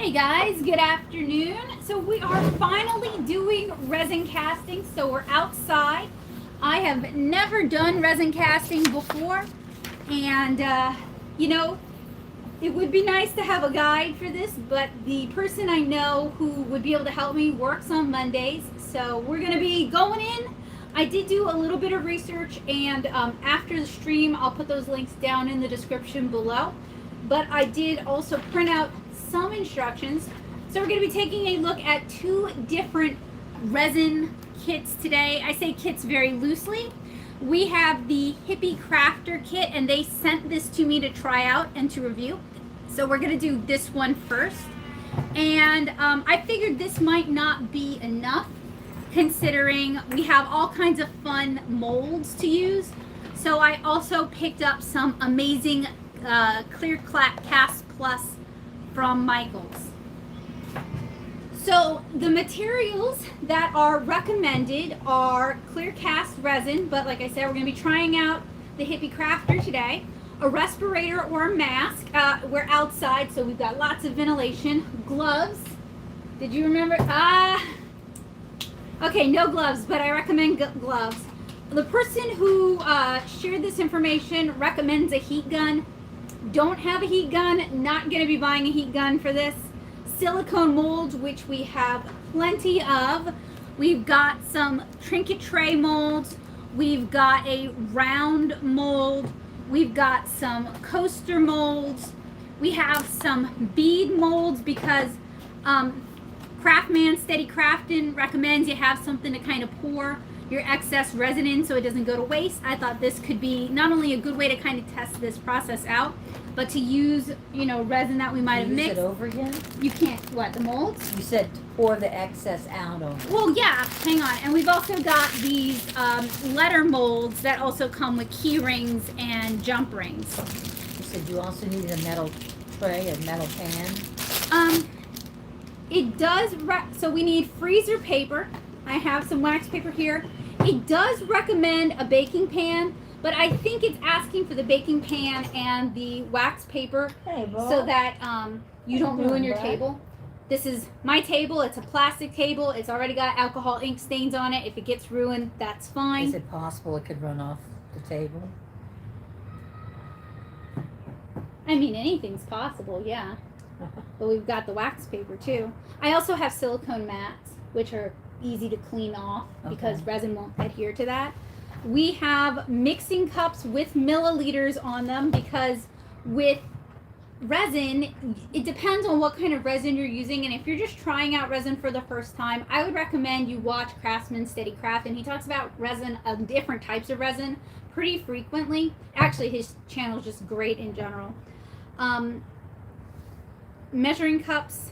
Hey guys, good afternoon. So we are finally doing resin casting. So we're outside. I have never done resin casting before, and you know, it would be nice to have a guide for this, but the person I know who would be able to help me works on Mondays. So we're gonna be going in. I did do a little bit of research, and after the stream, I'll put those links down in the description below. But I did also print out some instructions. So we're going to be taking a look at two different resin kits today. I say kits very loosely. We have the Hippie Crafter Kit, and they sent this to me to try out and to review. So we're going to do this one first. And I figured this might not be enough, considering we have all kinds of fun molds to use. So I also picked up some amazing Clear Cast Plus from Michaels. So the materials that are recommended are clear cast resin, but like I said, we're going to be trying out the Hippie Crafter today. A respirator or a mask. We're outside, so we've got lots of ventilation. Gloves. Did you remember? Okay, no gloves, but I recommend gloves. The person who shared this information recommends a heat gun. Don't have a heat gun, not going to be buying a heat gun for this. Silicone molds, which we have plenty of. We've got some trinket tray molds. We've got a round mold. We've got some coaster molds. We have some bead molds because Craftman Steady Crafting recommends you have something to kind of pour your excess resin in so it doesn't go to waste. I thought this could be not only a good way to kind of test this process out, but to use, resin that we might have mixed. Use it over again? You can't, what, the molds? You said to pour the excess out of it. Well, yeah, hang on. And we've also got these letter molds that also come with key rings and jump rings. You said you also need a metal tray, a metal pan? It does, so we need freezer paper. I have some wax paper here. It does recommend a baking pan, but I think it's asking for the baking pan and the wax paper so that you don't ruin your table. This is my table. It's a plastic table. It's already got alcohol ink stains on it. If it gets ruined, that's fine. Is it possible it could run off the table? I mean, anything's possible, yeah. But we've got the wax paper too. I also have silicone mats, which are easy to clean off because resin won't adhere to that. We have mixing cups with milliliters on them because with resin, it depends on what kind of resin you're using. And if you're just trying out resin for the first time, I would recommend you watch Craftsman Steady Craft. And he talks about resin, different types of resin pretty frequently. Actually, his channel is just great in general. Measuring cups.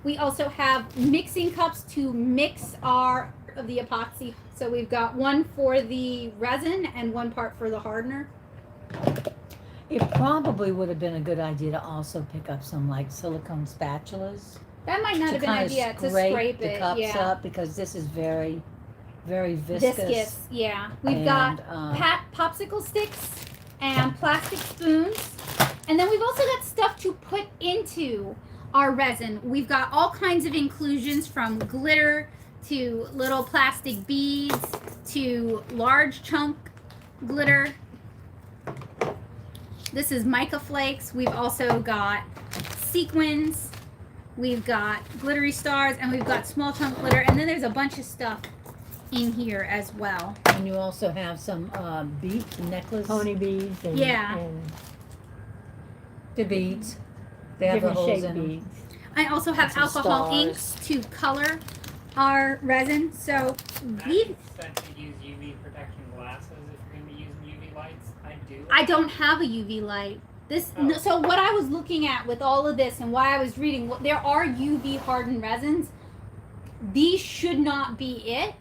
We also have mixing cups to mix the epoxy. So we've got one for the resin and one part for the hardener. It probably would have been a good idea to also pick up some like silicone spatulas. That might not have been an idea to scrape the it. cups up because this is very, very viscous. Yeah. We've got popsicle sticks and plastic spoons. And then we've also got stuff to put into our resin. We've got all kinds of inclusions from glitter to little plastic beads to large chunk glitter. This is mica flakes. We've also got sequins. We've got glittery stars, and we've got small chunk glitter. And then there's a bunch of stuff in here as well. And you also have some beads, necklace. Pony beads and, and the beads. They have different the holes shape in them. beads. I also have alcohol inks to color our resin. So we said to use UV protection glasses if you're going to be using UV lights. I don't have a UV light. So what I was looking at with all of this and why I was reading, there are UV hardened resins. These should not be it.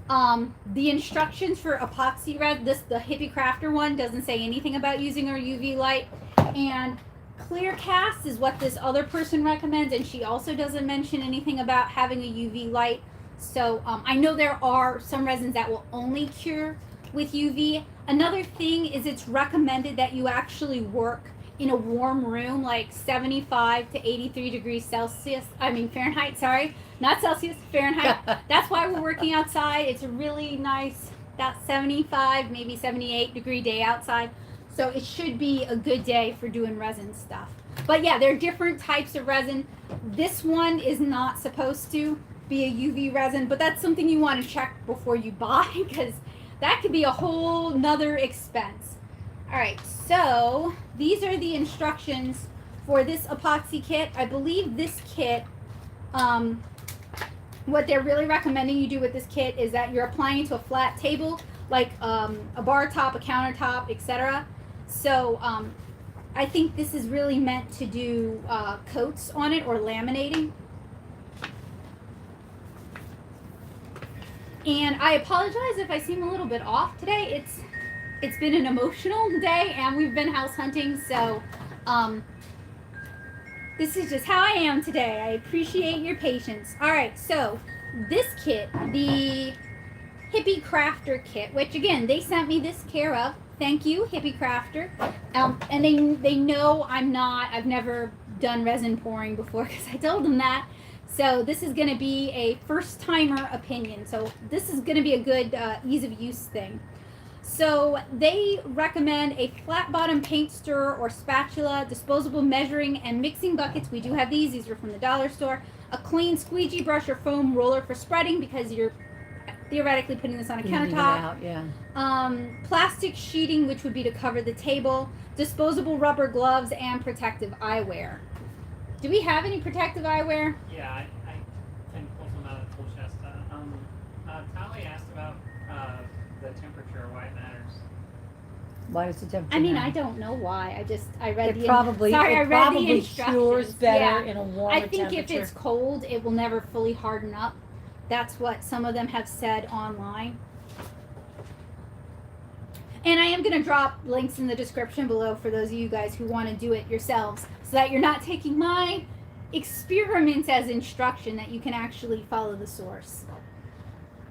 The instructions for epoxy the Hippie Crafter one doesn't say anything about using our UV light, and Clear Cast is what this other person recommends, and she also doesn't mention anything about having a UV light. So I know there are some resins that will only cure with UV. Another thing is it's recommended that you actually work in a warm room, like 75 to 83 degrees Celsius. I mean Fahrenheit, sorry. Not Celsius, Fahrenheit. That's why we're working outside. It's a really nice, about 75, maybe 78 degree day outside. So it should be a good day for doing resin stuff. But yeah, there are different types of resin. This one is not supposed to be a UV resin, but that's something you want to check before you buy, because that could be a whole nother expense. All right, so these are the instructions for this epoxy kit. I believe this kit, what they're really recommending you do with this kit is that you're applying it to a flat table, like a bar top, a countertop, etc. So I think this is really meant to do coats on it or laminating. And I apologize if I seem a little bit off today. It's been an emotional day and we've been house hunting, so this is just how I am today. I appreciate your patience. All right, so this kit, the Hippie Crafter Kit, which again, they sent me this care of. Thank you, Hippie Crafter. And they know I've never done resin pouring before, because I told them that. So this is going to be a first timer opinion. So this is going to be a good ease of use thing. So they recommend a flat bottom paint stirrer or spatula, disposable measuring and mixing buckets. We do have these. These are from the dollar store. A clean squeegee brush or foam roller for spreading, because you're theoretically putting this on a countertop. Plastic sheeting, which would be to cover the table. Disposable rubber gloves and protective eyewear. Do we have any protective eyewear? Yeah, I can pull some out of the tool chest. Tali asked about the temperature, why it matters. Why does the temperature I mean, matter? I don't know why. I read It the probably sorry, I read the cures instructions. better Yeah. in a warmer I think temperature. if it's cold, it will never fully harden up. That's what some of them have said online. And I am going to drop links in the description below for those of you guys who want to do it yourselves, so that you're not taking my experiments as instruction, that you can actually follow the source.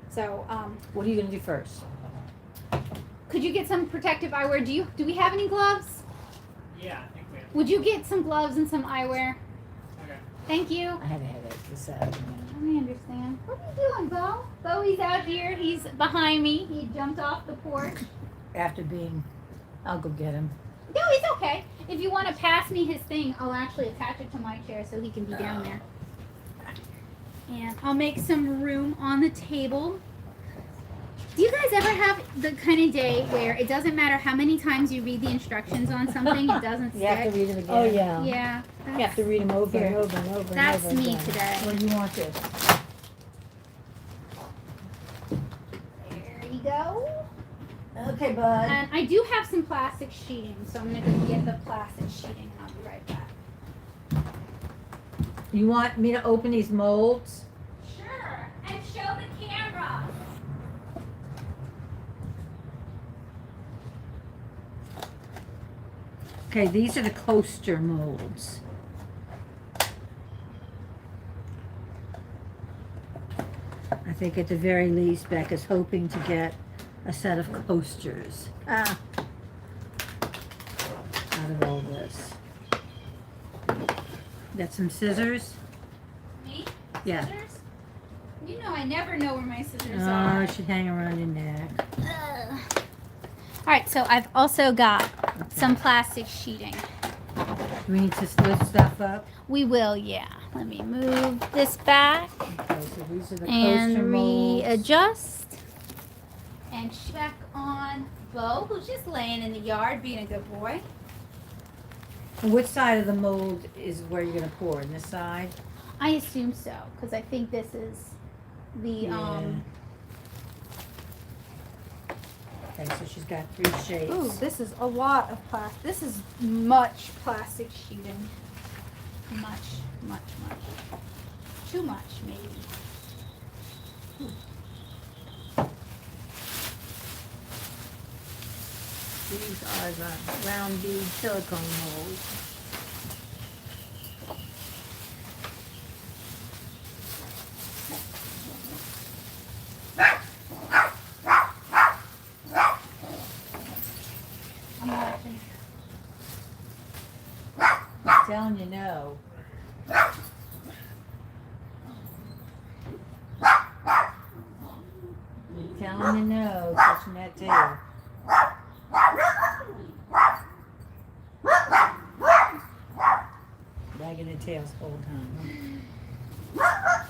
So, What are you going to do first? could you get some protective eyewear? Do we have any gloves? Yeah, I think we have. Would you get some gloves and some eyewear? Okay. Thank you. I had a headache this afternoon. I understand. What are you doing, Bo? Bowie's out here. He's behind me. He jumped off the porch. After being, I'll go get him. No, he's okay. If you want to pass me his thing, I'll actually attach it to my chair so he can be down there. And I'll make some room on the table. Do you guys ever have the kind of day where it doesn't matter how many times you read the instructions on something, it doesn't You have to stick? read them again. Oh, yeah. Yeah. You have to read them over and over and over That's and over me again. today. Where do you want this? There you go. Okay, bud. And I do have some plastic sheeting, so I'm going to go get the plastic sheeting and I'll be right back. You want me to open these molds? Sure, and show the camera. Okay, these are the coaster molds. I think at the very least Becca's hoping to get a set of coasters out of all this. Got some scissors? Me? Yeah. Scissors? You know I never know where my scissors Oh, are. it should hang around your neck. Ugh. All right, so I've also got some plastic sheeting. Do we need to lift stuff up? We will, yeah. Let me move this back Okay, so these are the coaster and molds. readjust and check on Bo, who's just laying in the yard being a good boy. And which side of the mold is where you're gonna pour? In this side? I assume so, because I think this is the Okay, so she's got 3 shapes. Ooh, this is a lot of plastic. This is much plastic sheeting. Much. Too much, maybe. These are the round bead silicone molds. I'm watching. in the nose, touching that tail. Wagging the tails the whole time. Huh?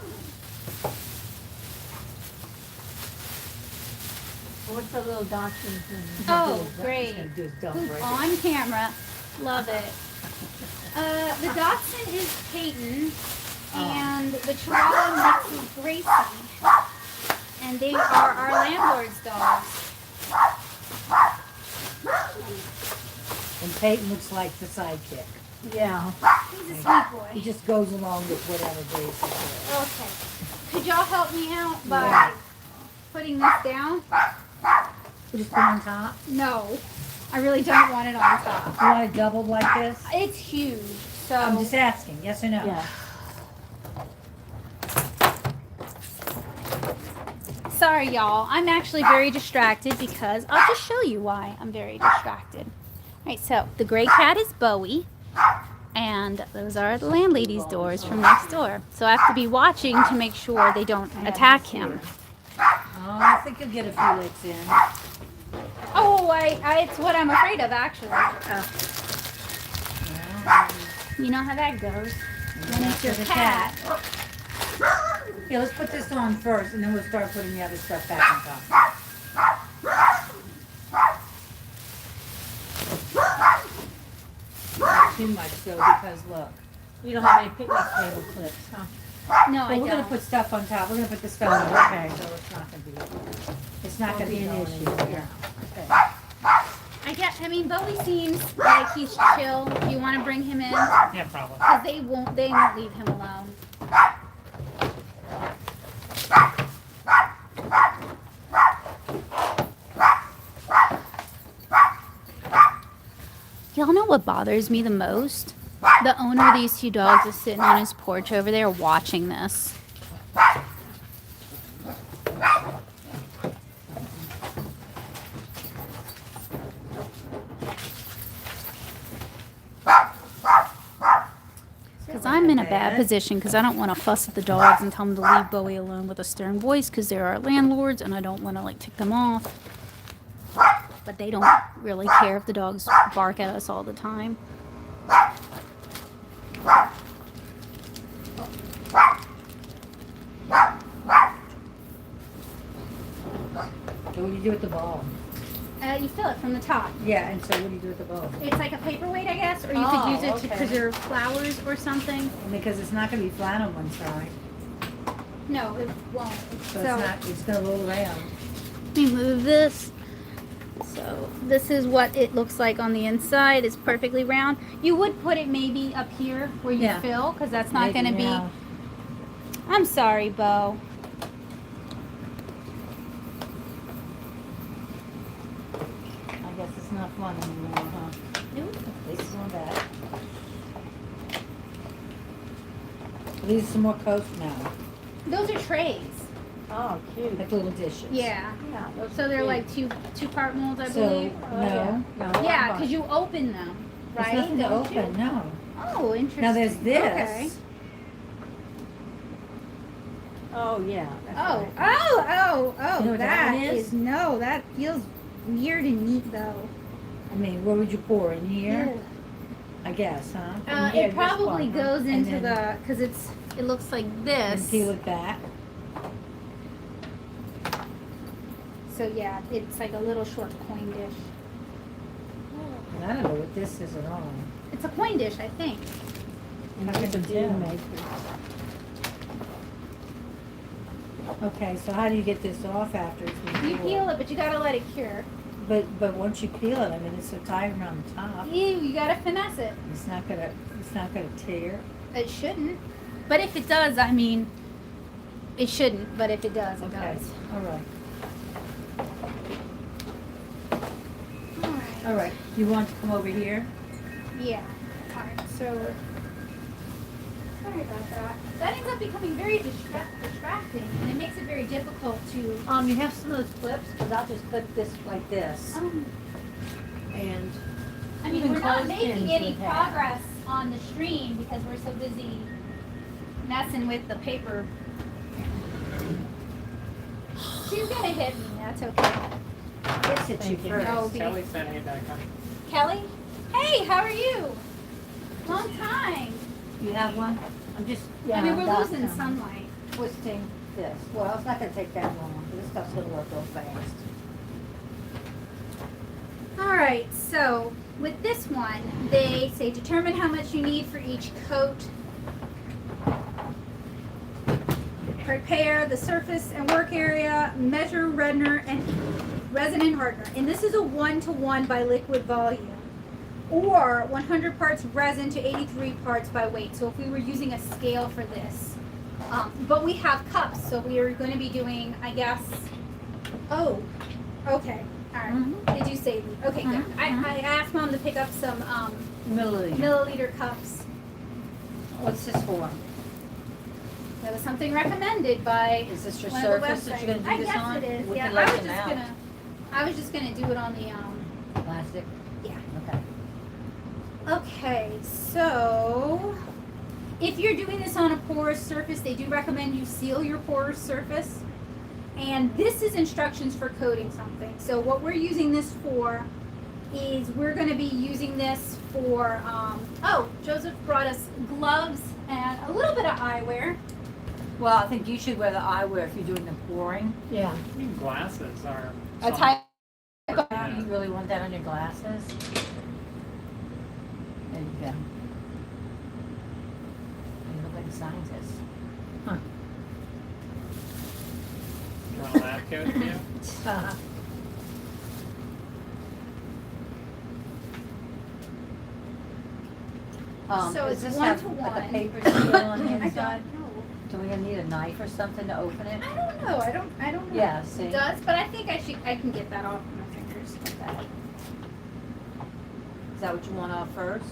What's the little dachshund thing? Oh, great. Do is dump Who's right on camera? Love it. The dachshund is Peyton, and the Chihuahua mix is Gracie. And they are our landlord's dogs. And Peyton looks like the sidekick. Yeah. He's a sweet He boy. just goes along with whatever Gracie says. Okay. Could y'all help me out by Yeah. putting this down? We just put it on top. No. I really don't want it on top. You want it doubled like this? It's huge, so I'm just asking, yes or no? Yeah. sorry y'all. I'm actually very distracted because I'll just show you why I'm very distracted. Alright, so the gray cat is Bowie, and those are the landlady's doors from next door. So I have to be watching to make sure they don't attack him. Oh, I think you'll get a few licks in. Oh, it's what I'm afraid of actually. You know how that goes. When it's your the cat. Yeah, let's put this on first, and then we'll start putting the other stuff back on top. Not too much though, because look, we don't have any picnic table clips, huh? No, But I we're gonna don't. put stuff on top. We're gonna put the stuff on. Okay, so it's not gonna be an issue here. Okay. I mean, Bowie seems like he's chill. Do you want to bring him in? Yeah, probably. Because they won't leave him alone. Y'all know what bothers me the most? The owner of these two dogs is sitting on his porch over there watching this. Because I'm in a bad position because I don't want to fuss at the dogs and tell them to leave Bowie alone with a stern voice because they're our landlords and I don't want to like tick them off. But they don't really care if the dogs bark at us all the time. So what do you do with the ball? You fill it from the top. Yeah, and so what do you do with the ball? It's like a paperweight, I guess, or you Oh, could use it to okay. preserve flowers or something. Because it's not gonna be flat on one side, No, it won't. so it's gonna roll around. Let me move this. So this is what it looks like on the inside. It's perfectly round. You would put it maybe up here where you Yeah. fill, because that's not Maybe, going to be. yeah. I'm sorry, Bo. I guess it's not fun anymore, huh? Nope. This is on that. These are some more coats now, Those are trays. Oh, cute. like little dishes. Yeah. Yeah, those So are they're cute. like two-part molds, I So, believe. no, Yeah, because you open them, there's right? nothing to Don't you? open, no. Oh, interesting. Now there's this. Okay. Oh, yeah. that's Oh, right. oh, You know what that that is no. That feels weird and neat though. I mean, where would you pour, in here? Ugh. I guess, huh? Yeah, It this probably one, huh? goes And into then- because it looks like And this. peel it back. So yeah, it's like a little short coin dish. And I don't know what this is at all. It's a coin dish, I think. And How here's a could you deal tell? maker. Okay, so how do you get this off after it's been You peeled? peel it, but you gotta let it cure. But once you peel it, I mean, it's so tight around the top. Ew, you gotta finesse it. It's not gonna tear. It shouldn't. But if it does, I mean, it shouldn't. But if it does, it Okay, does. all right. All right. All right, you want to come over here? Yeah. All right. So sorry about that. That ends up becoming very distracting, and it makes it very difficult to. You have some of those clips, because I'll just put this like this. And I mean, Even we're not making clothespins any would have. progress on the stream because we're so busy messing with the paper. She's gonna hit me. That's okay. This hits you Thank you. first. Oh, be- Kelly said, hey, back up. Kelly? Hey, how are you? Long time. You have one? I'm just, I mean, we're got losing some. sunlight. Twisting this. Well, it's not gonna take that long. This stuff's gonna work real fast. All right, so with this one, they say determine how much you need for each coat. Prepare the surface and work area, measure resin and hardener. And this is a 1-to-1 by liquid volume. Or 100 parts resin to 83 parts by weight. So if we were using a scale for this. But we have cups, so we are going to be doing, I guess, oh, okay. All right. Did you say, okay, good. I asked Mom to pick up some milliliter cups. What's this for? That was something recommended by Is this your one of the surface that you're websites. gonna do I this guess on? it is. We Yeah, can let them I was just gonna do it on the Plastic? yeah. Okay. Okay, so if you're doing this on a porous surface, they do recommend you seal your porous surface. And this is instructions for coating something. So what we're using this for is we're going to be using this for, oh, Joseph brought us gloves and a little bit of eyewear. Well, I think you should wear the eyewear if you're doing the pouring. Yeah. I mean, glasses are. A type. Yeah. You really want that on your glasses? There you go. You look like a scientist. You want a lab coat too? So does it's this 1 have to like 1. a paper seal on the I inside? don't know. Do we need a knife or something to open it? I don't know. I don't know. Yeah, see? It does, but I think I can get that off my fingers. Okay. Is that what you want off first?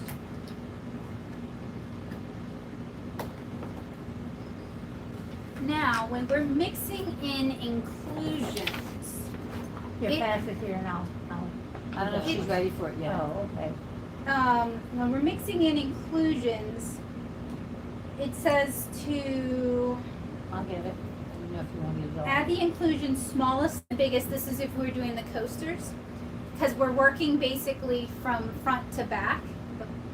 Now, when we're mixing in inclusions, Here, It- pass it here and I'll. I don't know if she's ready for it yet. Oh, okay. when we're mixing in inclusions, it says to I'll get it. I don't know if you want me to go. add the inclusions smallest to biggest. This is if we're doing the coasters, because we're working basically from front to back,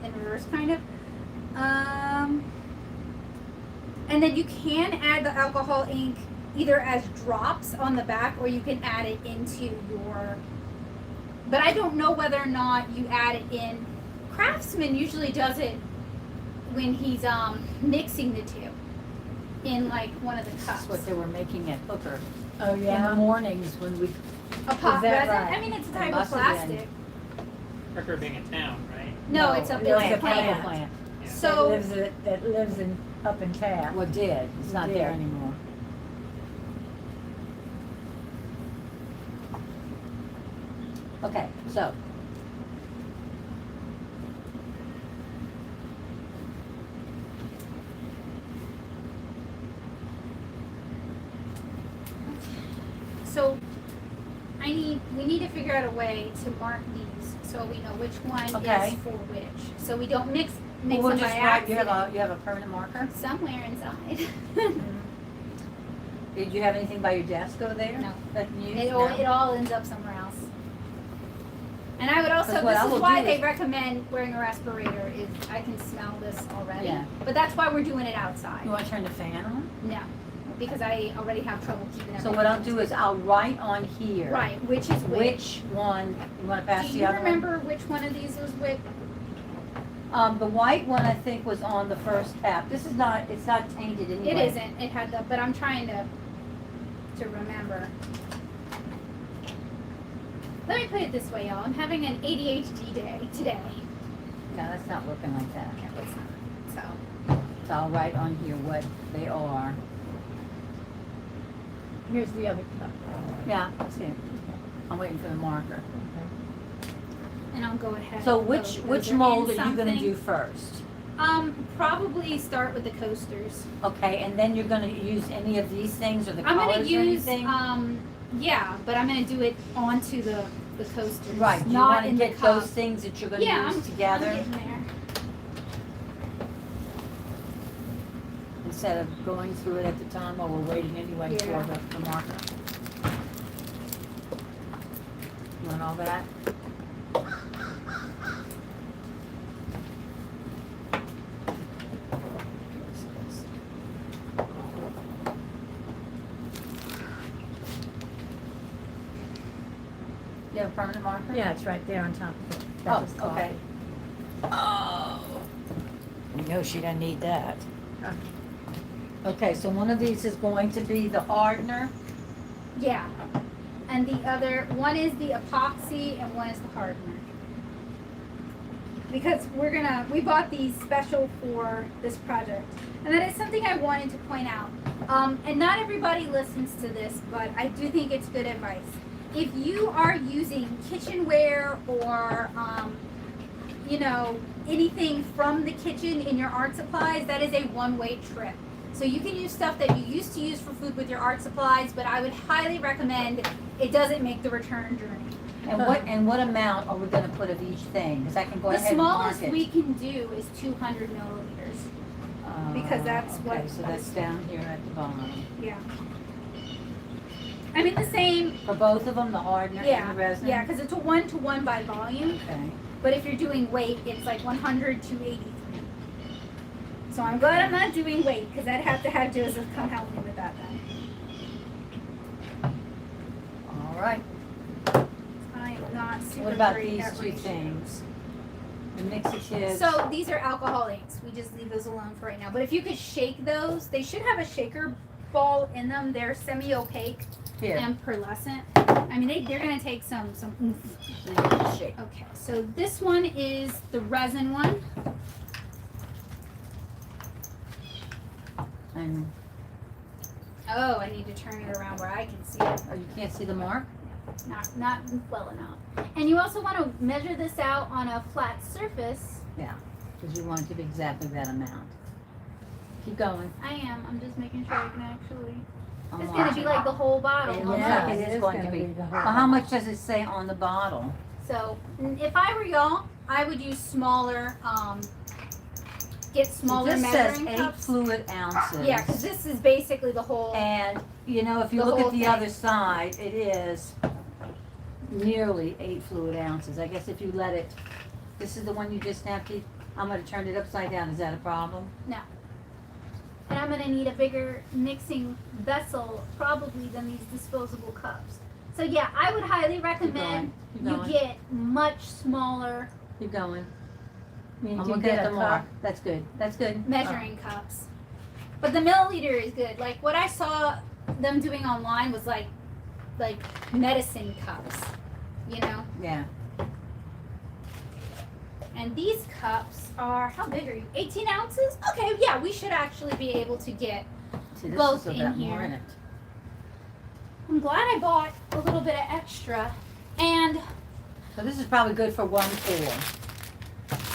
in reverse kind of. And then you can add the alcohol ink either as drops on the back or you can add it into your, but I don't know whether or not you add it in. Craftsman usually does it when he's mixing the two in like one of the That's cups. what they were making at Hooker Oh, in the yeah? mornings when we, A pop Is that resin? right? I mean, it's a It type of must have been. plastic. Hooker being a town, right? No, it's a no, it's a it's a plant. plant. Yeah. So that lives in, up in Taft. Well, did. It's not there Did. anymore. Okay, so. So we need to figure out a way to mark these so we know which one Okay. is for which. So we don't mix Well, we'll them just by write, you accident. have a permanent marker? Somewhere inside. Did you have anything by your desk over there? No. That you used? it all ends up somewhere else. And I would also, 'Cause what this I is will why do they is- recommend wearing a respirator is I can smell this already. Yeah. But that's why we're doing it outside. You wanna turn the fan on? No, because I already have trouble keeping everything. So what I'll do is I'll write on here. Right, which is Which one, you wanna pass Do the you other one? remember which one of these was which? The white one I think was on the first cap. This is not, it's not tainted anyway. It isn't. It had the, but I'm trying to remember. Let me put it this way, y'all. I'm having an ADHD day today. No, that's not working like that. No, it's not. So, So I'll write on here what they are. Here's the other cup. Yeah, that's it. I'm waiting for the marker. and I'll go ahead. So and which those which are in mold are you gonna something. do first? Probably start with the coasters. Okay, and then you're gonna use any of these things or the I'm colors gonna or use, anything? yeah, but I'm gonna do it onto the coasters. Right, you not wanna in the get those cup. things that you're gonna Yeah, use I'm together getting there. instead of going through it at the time while we're waiting anyway Yeah. for the marker. want all that? You have a permanent marker? Yeah, it's right there on top of it. That Oh, was okay. coffee. Oh. You know she doesn't need that. Huh. Okay, so one of these is going to be the hardener. Yeah. And the other, one is the epoxy and one is the hardener. Because we bought these special for this project. And that is something I wanted to point out. And not everybody listens to this, but I do think it's good advice. If you are using kitchenware or, you know, anything from the kitchen in your art supplies, that is a one-way trip. So you can use stuff that you used to use for food with your art supplies, but I would highly recommend it doesn't make the return journey. And what amount are we gonna put of each thing? Because I can go The ahead and mark smallest it. we can do is 200 milliliters. because that's okay, what- so that's down here at the bottom. Yeah. I mean the same. For both of them, the hardener Yeah. and the resin? Yeah, because it's a 1-to-1 by volume. Okay. But if you're doing weight, it's like 100 to 83. So I'm glad I'm not doing weight because I'd have to have Joseph come help me with that then. All right. I am not super What about great these at two ratios. things? The mixie kids? So these are alcohol inks. We just leave those alone for right now. But if you could shake those, they should have a shaker ball in them. They're semi-opaque Here, and pearlescent. I mean, they're going to take some oomph. so you can shake. Okay, so this one is the resin one. And, Oh, I need to turn it around where I can see it. oh, you can't see the mark? Not well enough. And you also want to measure this out on a flat surface. Yeah, because you want it to be exactly that amount. Keep going. I am. I'm just making sure I can actually. I'm It's going to be watching. like the whole bottle. It huh? looks Yeah, like it it is is going to gonna be. be the whole Well, how much does it say on the bottle? So if I were y'all, I would use smaller. Get smaller This says measuring 8 cups. fluid ounces. Yeah, because this is basically the whole. And, you know, if you The look whole at the thing. other side, it is nearly 8 fluid ounces. I guess if you let it, this is the one you just emptied. I'm gonna turn it upside down. Is that a problem? And I'm going to need a bigger mixing vessel probably than these disposable cups. So yeah, I would highly recommend Keep you going. get much smaller Keep going. Means I'm you looking get at a the mark. cup. That's good. That's good. measuring cups. But the milliliter is good. Like what I saw them doing online was like medicine cups, you know? Yeah. And these cups are, how big are you? 18 ounces? Okay, yeah, we should actually be able to get. See, this Both is in about more here. in it. I'm glad I bought a little bit of extra. And, So this is probably good for 1 pour.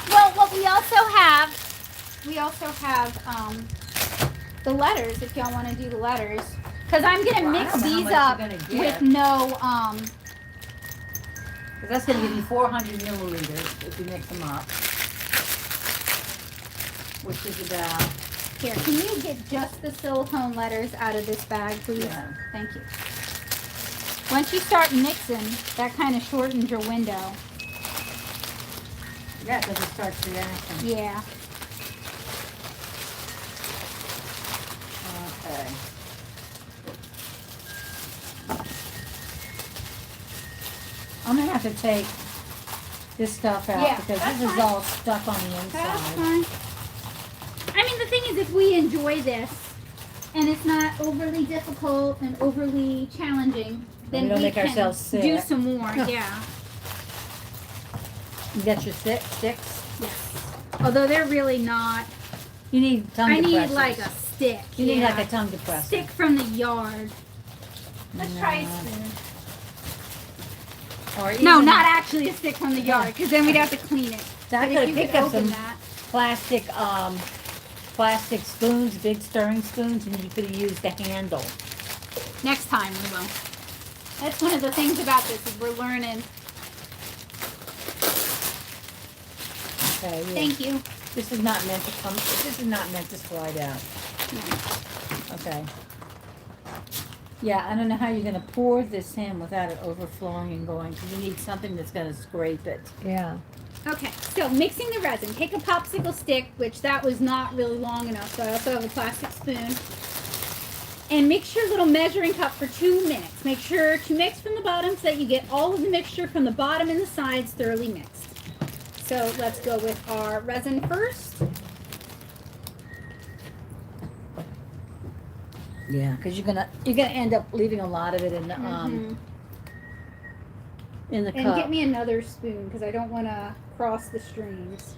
well, what we also have the letters, if y'all want to do the letters. Because I'm going to Well, I mix don't know how these much you're up gonna with get. no, 'Cause that's gonna give you 400 milliliters if you mix them up. Which is about, here, can you get just the silicone letters out of this bag, please? yeah. Thank you. Once you start mixing, that kind of shortens your window. Yeah, because it starts reacting. Yeah. Okay. I'm gonna have to take this stuff out Yeah, because that's this is fine. all stuck on the That's inside. fine. I mean, the thing is, if we enjoy this and it's not overly difficult and overly challenging, then we don't make can ourselves do sick. some more. Yeah. You got your sticks? Yes. Although they're really not. You need tongue I need depressors. like a stick. You need yeah. like a tongue depressor. stick from the yard. Let's try a No. spoon. Or No, even- not actually a stick from the yard, because then we'd have to clean it. So I But could if you pick could up open some that. plastic spoons, big stirring spoons, and you could have used the handle. Next time we will. That's one of the things about this is we're learning. Okay. Yeah. Thank you. This is not meant to come. This is not meant to slide out. Yeah. Okay. Yeah, I don't know how you're gonna pour this in without it overflowing and going, because you need something that's gonna scrape it. Yeah. Okay, so mixing the resin. Take a popsicle stick, which that was not really long enough, so I also have a plastic spoon. And mix your little measuring cup for 2 minutes. Make sure to mix from the bottom so that you get all of the mixture from the bottom and the sides thoroughly mixed. So let's go with our resin first. Yeah, because you're gonna end up leaving a lot of it in the in the And cup. get me another spoon because I don't want to cross the streams.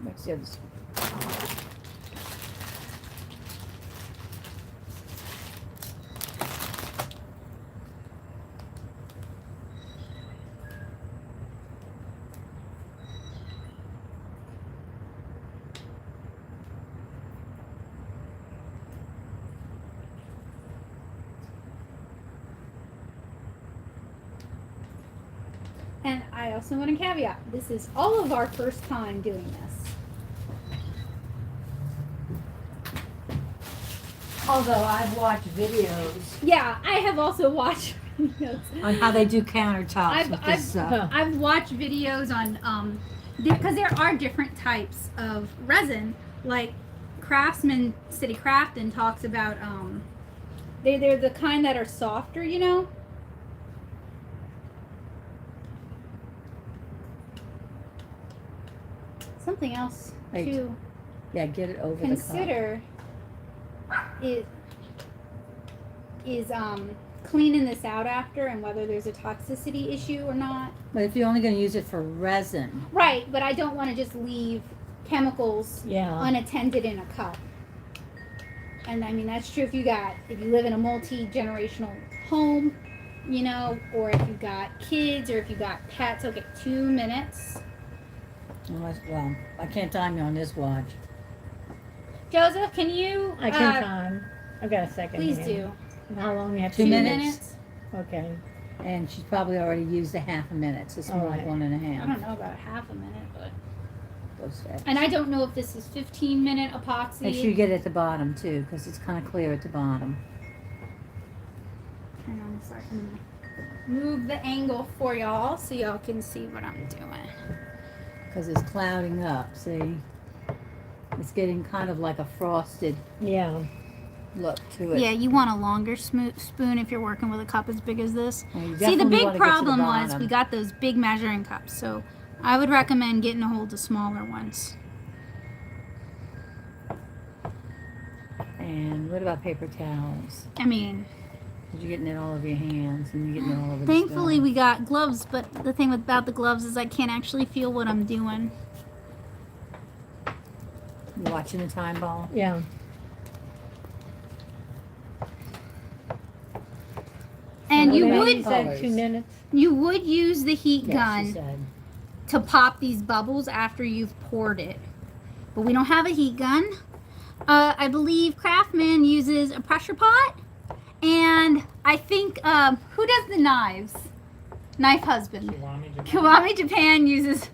What's the other spoon? And I also want to caveat, this is all of our first time doing this. Although I've watched videos Yeah, I have also watched videos. on how they do countertops with this stuff. I've watched videos on, because there are different types of resin, like Craftsman City Craftin talks about, they're the kind that are softer, you know? Something else Right. to Yeah, get it over the consider is cleaning this out after and whether there's a toxicity issue or not. cup. But if you're only going to use it for resin, Right, but I don't want to just leave chemicals Yeah. unattended in a cup. And I mean that's true if you live in a multi-generational home, you know, or if you've got kids or if you've got pets. Okay, 2 minutes. unless, well, I can't time you on this watch. Joseph, can you I can time. I've got a second. please here. do How long you have to 2 2 do it? minutes. Okay. And she's probably already used a half a minute, so it's more like Alright. I 1.5. don't know about half a minute, but Goes fast. and I don't know if this is 15-minute epoxy. Make sure you get it at the bottom too, because it's kind of clear at the bottom. Hang on a second. Move the angle for y'all so y'all can see what I'm doing. Because it's clouding up, see? It's getting kind of like a frosted Yeah. look to it. Yeah, you want a longer spoon if you're working with a cup as big as this. Well, you See, the definitely big wanna get to the problem was bottom. we got those big measuring cups, so I would recommend getting a hold of smaller ones. And what about paper towels? I mean, Because you're getting it all over your hands and you're getting it all over the thankfully spoon. we got gloves, but the thing about the gloves is I can't actually feel what I'm doing. You watching the time ball? Yeah. And What you about would You said colors? 2 minutes? use the heat Yeah, she gun said. to pop these bubbles after you've poured it. But we don't have a heat gun. I believe Craftsman uses a pressure pot. And I think, who does the knives? Knife husband. Kiwami Japan. Kiwami Japan uses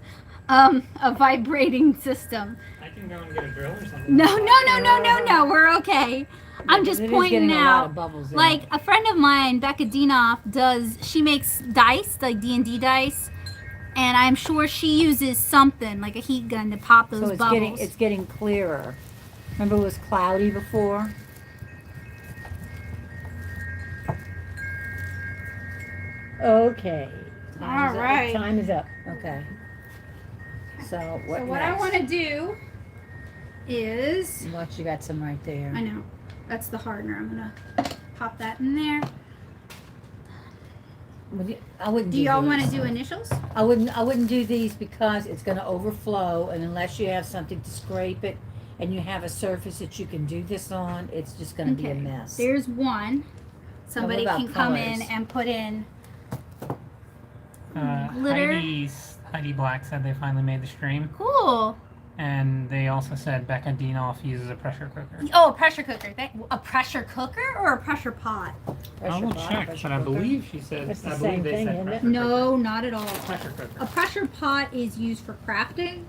a vibrating system. I can go and get a drill or something. No, we're okay. I'm just It is pointing getting a lot of out, bubbles in like it. a friend of mine, Becca Dienoff, she makes dice, like D&D dice, and I'm sure she uses something like a heat gun to pop those So it's bubbles. getting clearer. Remember it was cloudy before? Okay. All right. Time is up. Okay. So what So what next? I want to do is, Watch, you got some right there. I know, that's the hardener. I'm gonna pop that in there. I wouldn't Do y'all want to these. do initials? I wouldn't do these because it's going to overflow, and unless you have something to scrape it and you have a surface that you can do this on, it's just going to be a mess. There's one. Somebody about can come in colors? and put in glitter. Heidi Black said they finally made the stream, Cool. and they also said Becca Dienoff uses a pressure cooker. Oh, a pressure cooker. A pressure cooker or a pressure pot? Pressure I will pot, check, pressure but I cooker. believe she said. That's the I believe same they thing, said isn't it? pressure No, not at all. cooker. Pressure cooker. A pressure pot is used for crafting.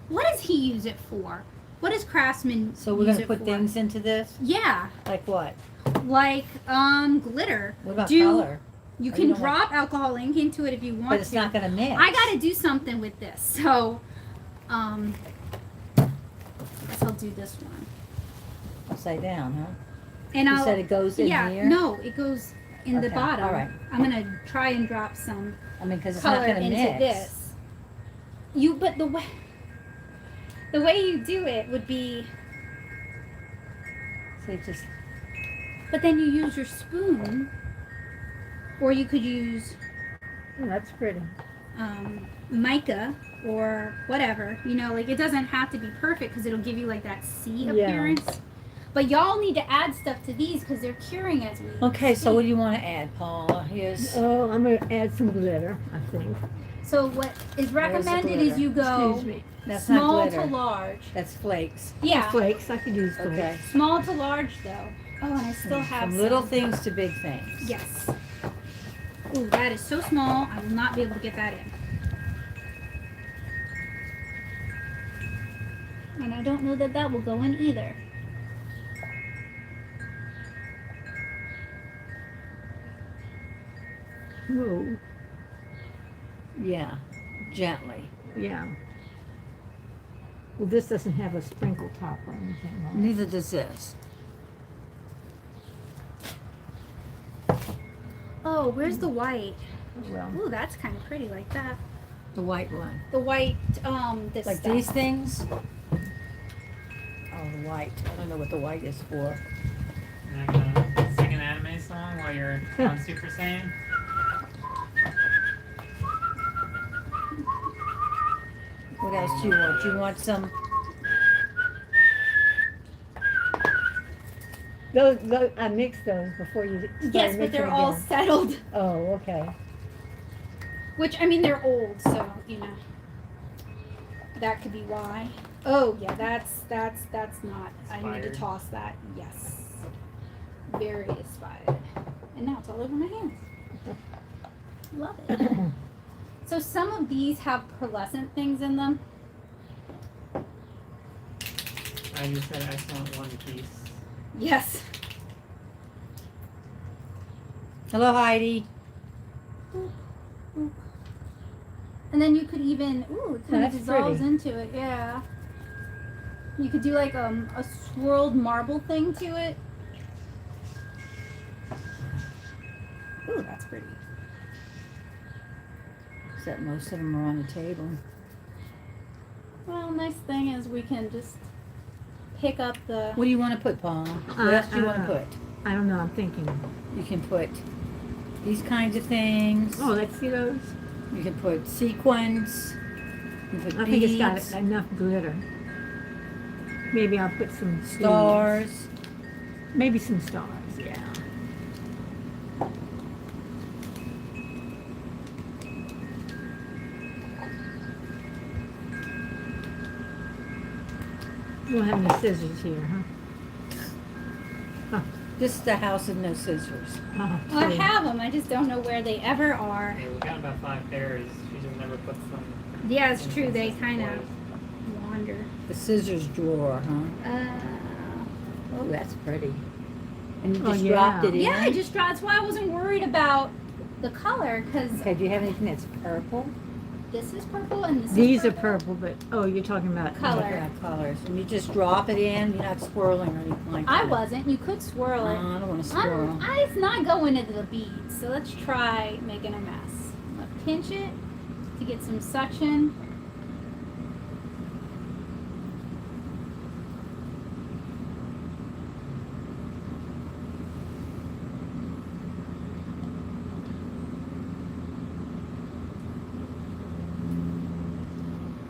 What does he use it for? What does Craftsman So we're use going to it put for? things into this? Yeah. Like what? like glitter. What about Do- color? You Oh, can you don't drop alcohol ink into it if you want But it's to. not gonna mix. I gotta do something with this, so guess I'll do this one. Upside down, huh? And You I'll said it goes in yeah, here? no, it goes in the Okay, bottom. all right. I'm gonna try and drop some I mean, because it's not color gonna into mix. this. But the way you do it would be, So you just, but then you use your spoon, or you could use Oh, that's pretty. mica or whatever. You know, like it doesn't have to be perfect because it'll give you like that C Yeah. appearance. But y'all need to add stuff to these because they're curing as we okay, so speak. what do you want to add, Paula? Here's, Oh, I'm gonna add some glitter, I think. So what is recommended is glitter? you go Excuse me. that's not small glitter. to large. That's flakes. Yeah, Flakes, I could use flakes. Okay. small to large though. Oh, and I still have From some. little things to big things. Yes. Ooh, that is so small. I will not be able to get that in. And I don't know that that will go in either. Ooh, Yeah, gently. yeah. Well, this doesn't have a sprinkle top or anything, right? Neither does this. Oh, where's the white? Well, Ooh, that's kind of pretty like that. The white one. The white, this Like stuff. these things? Oh, the white. I don't know what the white is for. I'm gonna sing an anime song while you're on Super Saiyan. What else do you want? Do you want some? those I mixed those before you started Yes, but mixing they're all again. settled. Oh, okay. Which, I mean, they're old, so, you know. That could be why. Oh, yeah, that's not. I need to Expired. toss that. Yes. Very expired. And now it's all over my hands. Love it. So some of these have pearlescent things in them. I just said excellent one piece. Yes. Hello, Heidi. And then you could even, ooh, it kind of That's dissolves pretty. into it, yeah. You could do like a swirled marble thing to it. Ooh, that's pretty. Except most of them are on the table. Well, nice thing is we can just pick up the, What do you want to put, Paula? What else do you want to put? I don't know, I'm thinking. You can put these kinds of things. Oh, let's see those. You can put sequins. You can put I think it's got beads, enough glitter. Maybe I'll put some beads. stars. Maybe some stars, yeah. We don't have any scissors here, huh? This is the house of no scissors. Oh, I see. have them, I just don't know where they ever are. Hey, we got about 5 pairs. She just never puts them. Yeah, it's in true, they consistent kind of place. wander. The scissors drawer, huh? Oh, that's pretty. And you Oh, just yeah. dropped it in? Yeah, I just dropped, that's why I wasn't worried about the color, because Okay, do you have anything that's purple? this is purple and this These is are purple. purple, but, oh, you're talking about. Color. Yeah, colors. And you just drop it in, you're not swirling or anything like that. I wasn't, you could swirl it. I don't want to swirl. It's not going into the beads, so let's try making a mess. I'm gonna pinch it to get some suction.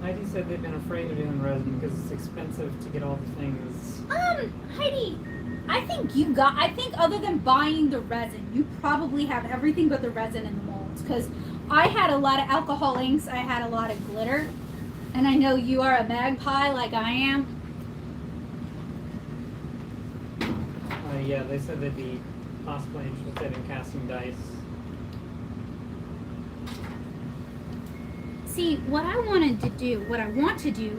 Heidi said they've been afraid of doing resin because it's expensive to get all the things. Heidi, I think other than buying the resin, you probably have everything but the resin in the molds. Because I had a lot of alcohol inks, I had a lot of glitter, and I know you are a magpie like I am. Yeah, they said they'd be possibly interested in casting dice. See, what I want to do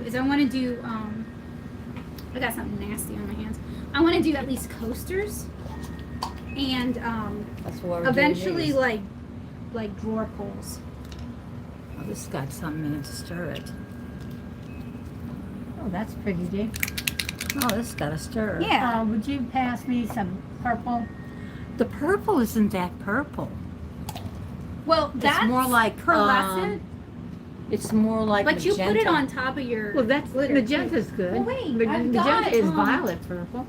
is I want to do, I got something nasty on my hands. I want to do at least coasters. and That's what we're eventually doing. like drawer pulls. Oh, this has got some in it to stir it. Oh, that's pretty, Dick. Oh, this has got to stir. Yeah. Would you pass me some purple? The purple isn't that purple. Well, that's more like, pearlescent. It's more like But you put it magenta. on top of your Well, that's glitter, magenta's too. good. Well, wait, Magenta I've got, is violet purple.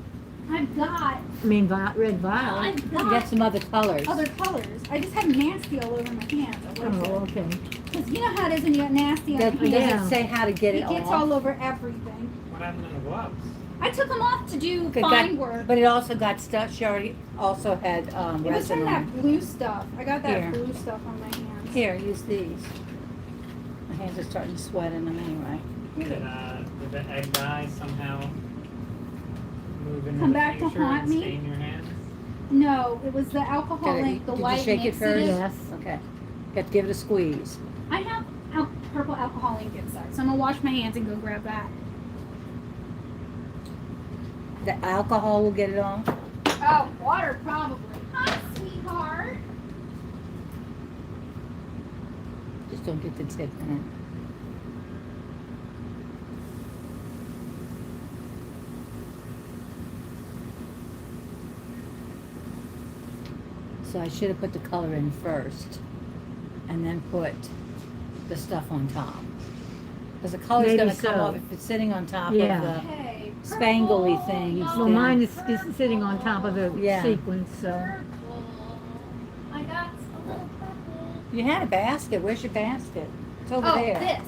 I've got I mean, red violet. I've You got got some other colors. other colors. I just have nasty all over my hands. Oh, okay. Because you know how it is when you got nasty on That your hands. doesn't say how to get it It gets off. all over everything. What happened to the gloves? I took them off to do It fine got- work. But it also got stuff. She already also had It was resin from on. that blue stuff. I got that Here. blue stuff on my hands. Here, use these. My hands are starting to sweat in them anyway. Did the egg dye somehow move into Come the back to future haunt and me? stain your hands? No, it was the alcohol Got it. ink, the Did you white shake it mix first? Yes. Okay. Got to give it a squeeze. I have purple alcohol ink inside, so I'm gonna wash my hands and go grab that. The alcohol will get it on. Oh, water probably. Hi, sweetheart. Just don't get the tip in it. So I should have put the color in first and then put the stuff on top. Because the color's Maybe going to come so. off if it's sitting on top Yeah. of the... Okay. Spangly purple, things, yellow, Well, then- mine is sitting on top of the Yeah. sequence, so. purple. I got a little purple. You had a basket. Where's your basket? It's over Oh, there. this.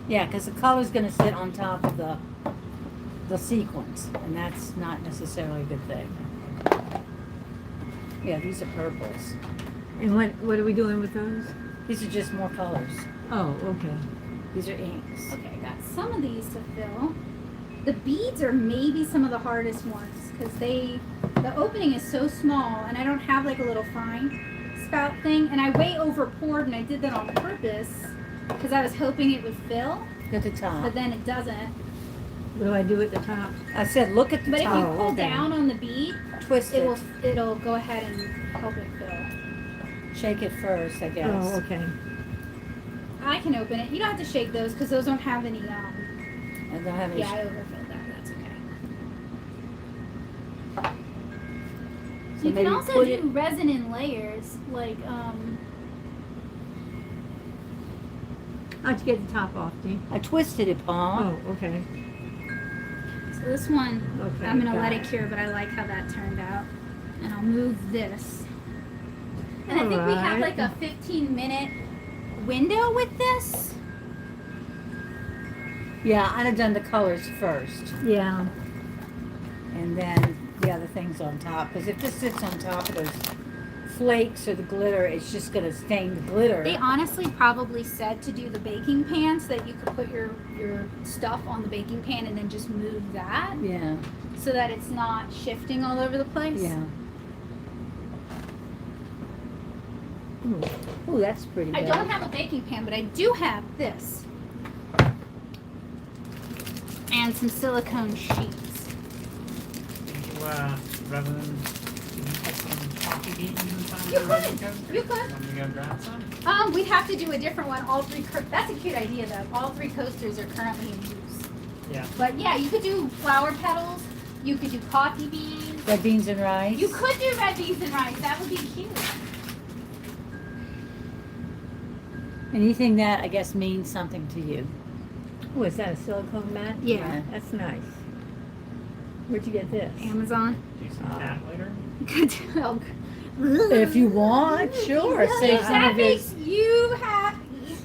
Yeah, because the color's going to sit on top of the sequence, and that's not necessarily a good thing. Yeah, these are purples. And what are we doing with those? These are just more colors. Oh, okay. These are inks. Okay, I got some of these to fill. The beads are maybe some of the hardest ones because the opening is so small and I don't have like a little fine spout thing, and I way over poured, and I did that on purpose because I was hoping it would fill, At the top. but then it doesn't. What do I do at the top? I said look at the But if you top. pull okay. down on the bead, Twist it. it'll go ahead and help it fill. Shake it first, I guess. Oh, okay. I can open it. You don't have to shake those because those don't have any. I don't have any. Yeah, I overfilled that. That's okay. So You maybe can also put do it- resin in layers, like How'd you get the top off, Dee? I twisted it, Paul. Oh, okay. so this one. Okay, I'm gonna got let it cure, but I like how that turned out, and I'll move this. And I think we have Alright. like a 15-minute window with this. Yeah, I'd have done the colors first, Yeah. and then the other things on top. Because if this sits on top of those flakes or the glitter, it's just going to stain the glitter. They honestly probably said to do the baking pan so that you could put your stuff on the baking pan and then just move that Yeah, so that it's not shifting all over the place. yeah. Ooh. Oh, that's pretty I good. don't have a baking pan, but I do have this. And some silicone sheets. Rather than you put some coffee beans inside You the resin could. coaster? You could. Want me to go grab some? We'd have to do a different one. All three. That's a cute idea, though. All three coasters are currently in use. Yeah. But yeah, you could do flower petals. You could do coffee beans. Red beans and rice. You could do red beans and rice. That would be cute. Anything that I guess means something to you. Oh, is that a silicone mat? Yeah. That's nice. Where'd you get this? Amazon. Do some cat later. Good. Oh. If you want, sure. Really? Save some That of makes his. you happy.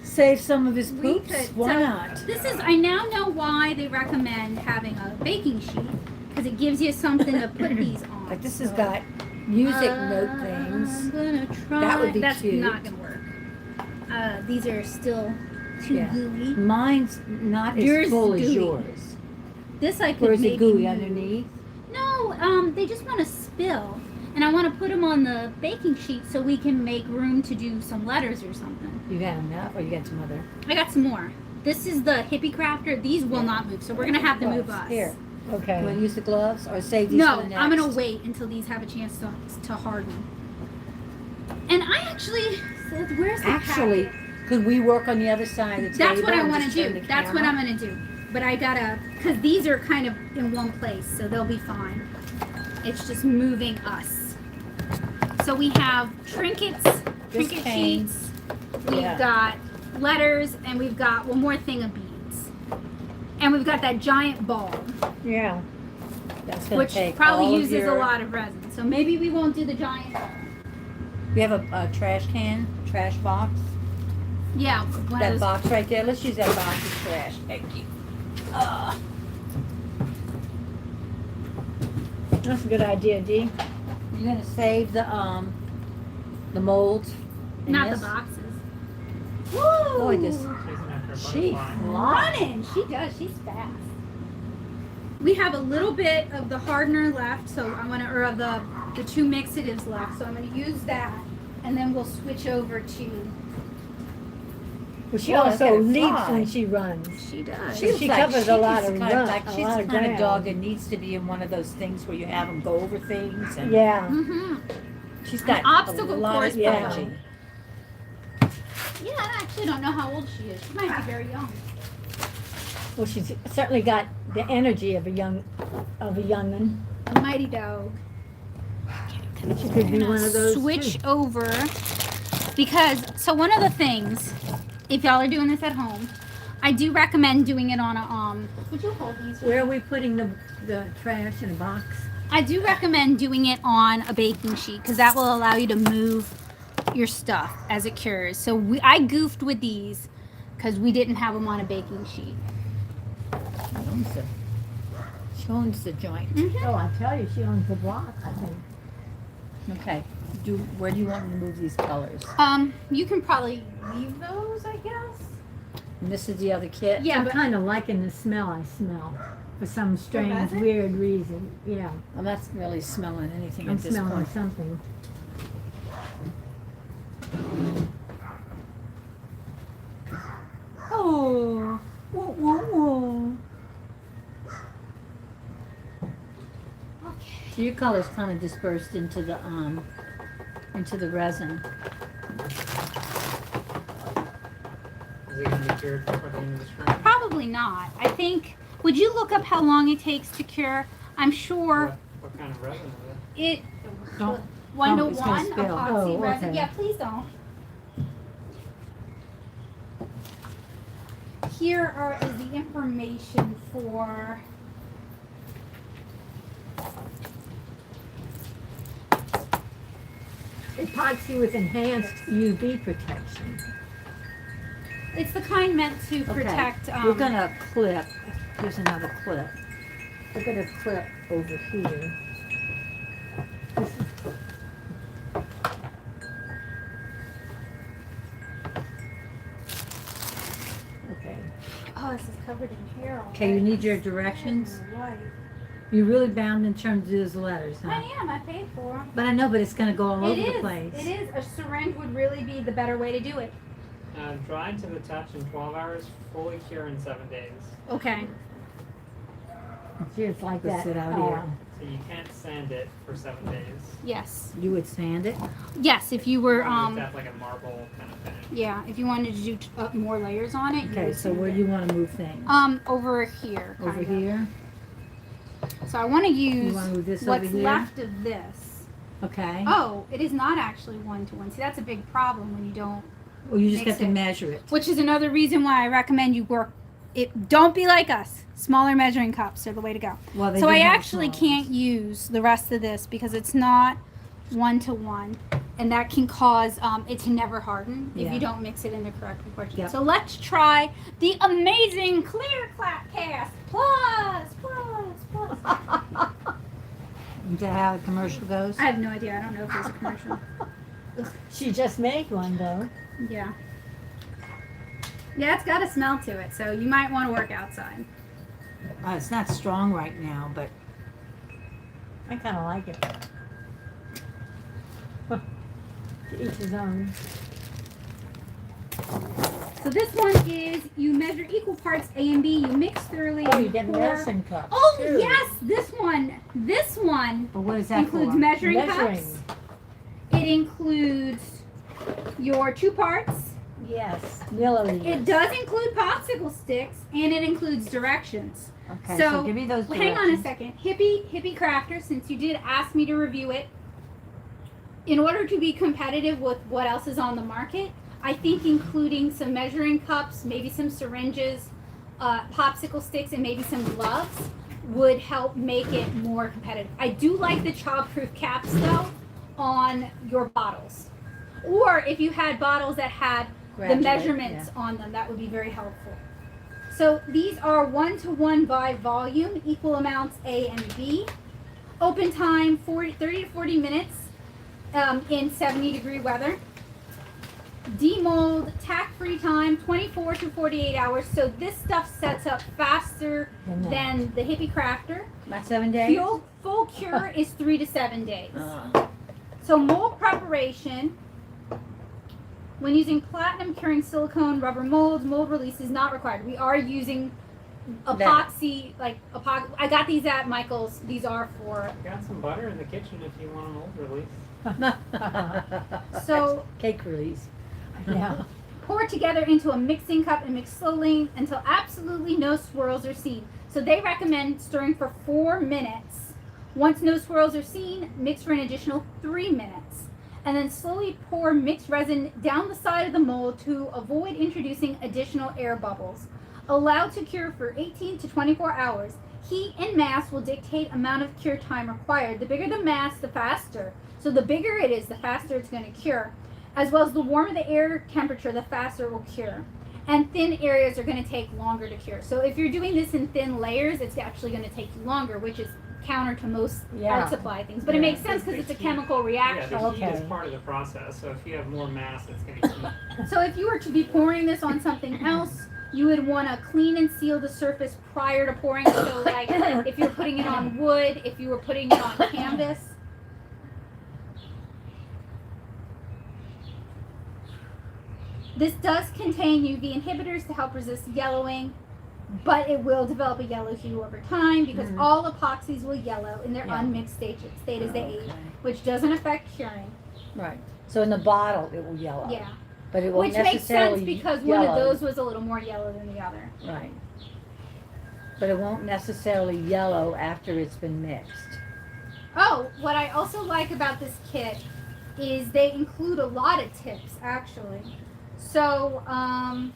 Save some of his We poops. could. Why So, not? This is. I now know why they recommend having a baking sheet because it gives you something to put these on. Like this has got music note things. I'm gonna try. That would be That's cute. not gonna work. These are still too Yeah. gooey. Mine's not Yours as full is as gooey. yours. This I could Where's maybe it gooey move. underneath? No, they just want to spill, and I want to put them on the baking sheet so we can make room to do some letters or something. You got enough, or you got some other? I got some more. This is the Hippie Crafter. These will not move, so we're gonna have to move us. Here, You want to Okay. use the gloves or save these No, for the next? I'm gonna wait until these have a chance to harden. And I actually said, where's the Actually, packet? could we work on the other side of the table? That's what I and want to just turn do. the That's what camera? I'm gonna do. But I gotta, cause these are kind of in one place, so they'll be fine. It's just moving us. So we have trinkets, trinket cane. sheets. We've Yeah. got letters, and we've got one more thing of beads. And we've got that giant ball, Yeah. That's gonna which take probably all of uses your- a lot of resin. So maybe we won't do the giant ball. You have a trash can, trash box. Yeah, one That of those. box right there. Let's use that box as trash. Thank you. That's a good idea, Dee. You're gonna save the molds. in Not this? the boxes. Boy, this Chasing after a she butterfly. Running. She does. She's fast. We have a little bit of the hardener left, so I'm gonna, or of the two mixatives left, so I'm gonna use that, and then we'll switch over to. Well, she Well, that's also gonna leaps fly. when she runs. She does. She looks like covers a lot she's of kind run- like a she's lot the of kind of dog ground. that needs to be in one of those things where you have them go over things. And Yeah. Mm-hmm. she's got An obstacle a lot course of Yeah. energy. Yeah, I actually don't know how old she is. She might be very young. Well, she's certainly got the energy of a young'un. A mighty dog. She could be one of those. Switch too. over because so one of the things, if y'all are doing this at home, I do recommend doing it on a Would you hold these? Where are we putting the trash in a box? I do recommend doing it on a baking sheet because that will allow you to move your stuff as it cures. So I goofed with these because we didn't have them on a baking sheet. She owns the joint. Oh, I tell you, she owns the block, I think. Okay. Where do you want me to move these colors? You can probably leave those, I guess. And this is the other kit. Yeah, I'm but kind of liking the smell I smell for some strange, resin? weird reason. Yeah, I'm not really smelling anything I'm at this smelling point. something. Oh, whoa, whoa, whoa. So your color's kind of dispersed into the resin. Is it gonna be cured before the end of the spring? probably not. I think. Would you look up how long it takes to cure? I'm sure What kind of resin is it? it. Don't- 1 to it's gonna 1 spill. epoxy Oh, resin. okay. Yeah, please don't. Here is the information for. Epoxy with enhanced UV protection. It's the kind meant to protect. We're gonna clip. Here's another clip. We're gonna clip over here. This is Okay. Oh, this is covered in hair. Okay, you need your directions. You're really bound in terms of those letters, huh? I am. I paid for them. But I know, but it's gonna go all over It the is. place. It is. A syringe would really be the better way to do it. Dried to the touch in 12 hours, fully cure in 7 days. Okay. just like Let's that. sit out here. So you can't sand it for 7 days. Yes. You would sand it? Yes. If you were You have to have like a marble kind of finish. yeah. If you wanted to do more layers on it. you Okay, would so sand where it. do you wanna move things? Over here. Over kinda. here? So I want to You use wanna move this over what's here? left of this. Okay. Oh, it is not actually 1 to 1. See, that's a big problem when you don't. Well, you just mix have to it. measure it. Which is another reason why I recommend you work. Don't be like us. Smaller measuring cups are the way to go. Well, they So do I have actually small can't use the rest of this because it's not 1 to 1, and that can cause it to never harden if Yeah. you don't mix it in the correct proportion. Yep. So let's try the amazing Clear Cast Plus. Is that how the commercial goes? I have no idea. I don't know if there's a commercial. She just made one though. Yeah. Yeah, it's got a smell to it, so you might want to work outside. It's not strong right now, but I kind of like it. To each his own. So this one is you measure equal parts A and B. You mix thoroughly. Oh, and you get pour. medicine cups. Oh too. yes, this one. This one But what is that includes for? measuring Measuring. cups. It includes your 2 parts. Yes, milliliters. It does include popsicle sticks, and it includes directions. Okay, So, so give me those Well, hang on a directions. second. Hippie Crafter, since you did ask me to review it, in order to be competitive with what else is on the market, I think including some measuring cups, maybe some syringes, popsicle sticks, and maybe some gloves would help make it more competitive. I do like the child-proof caps, though, on your bottles. Or if you had bottles that had the Graduate, measurements on them, that would be very helpful. So these are 1-to-1 by volume, equal amounts A and B. Open time 30 to 40 minutes in 70-degree weather. Demold, tack-free time 24 to 48 hours. So this stuff sets up faster than the Hippie Crafter. About 7 days? Full cure is 3 to 7 days. Uh, So mold preparation. When using platinum curing silicone rubber molds, mold release is not required. We are using epoxy, I got these at Michael's. These are for, Got some butter in the kitchen if you want an old release. so Cake release. Yeah. pour together into a mixing cup and mix slowly until absolutely no swirls are seen. So they recommend stirring for 4 minutes. Once no swirls are seen, mix for an additional 3 minutes. And then slowly pour mixed resin down the side of the mold to avoid introducing additional air bubbles. Allowed to cure for 18 to 24 hours. Heat and mass will dictate amount of cure time required. The bigger the mass, the faster. So the bigger it is, the faster it's going to cure. As well as the warmer the air temperature, the faster it will cure. And thin areas are going to take longer to cure. So if you're doing this in thin layers, it's actually going to take you longer, which is counter to most art supply things. But it makes sense because it's a chemical reaction. Yeah, the heat Okay. is part of the process. So if you have more mass, it's going to heat. So if you were to be pouring this on something else, you would want to clean and seal the surface prior to pouring. So like if you're putting it on wood, if you were putting it on canvas. This does contain UV inhibitors to help resist yellowing, but it will develop a yellow hue over time because all epoxies will yellow in their Yeah. unmixed state as they age, Okay. which doesn't affect curing. Right. So in the bottle, it will yellow. Yeah. But it won't Which makes necessarily sense because one yellow. of those was a little more yellow than the other. Right. But it won't necessarily yellow after it's been mixed. Oh, what I also like about this kit is they include a lot of tips, actually. So,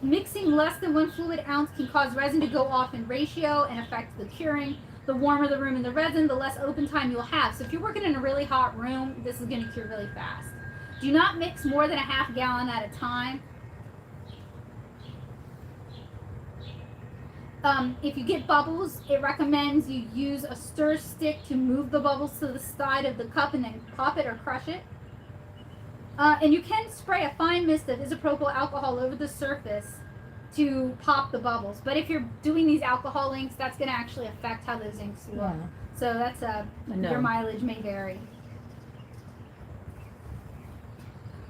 mixing less than 1 fluid ounce can cause resin to go off in ratio and affect the curing. The warmer the room and the resin, the less open time you'll have. So if you're working in a really hot room, this is going to cure really fast. Do not mix more than a half gallon at a time. If you get bubbles, it recommends you use a stir stick to move the bubbles to the side of the cup and then pop it or crush it. And you can spray a fine mist of isopropyl alcohol over the surface to pop the bubbles. But if you're doing these alcohol inks, that's going to actually affect how those inks look. Yeah. So that's No. your mileage may vary.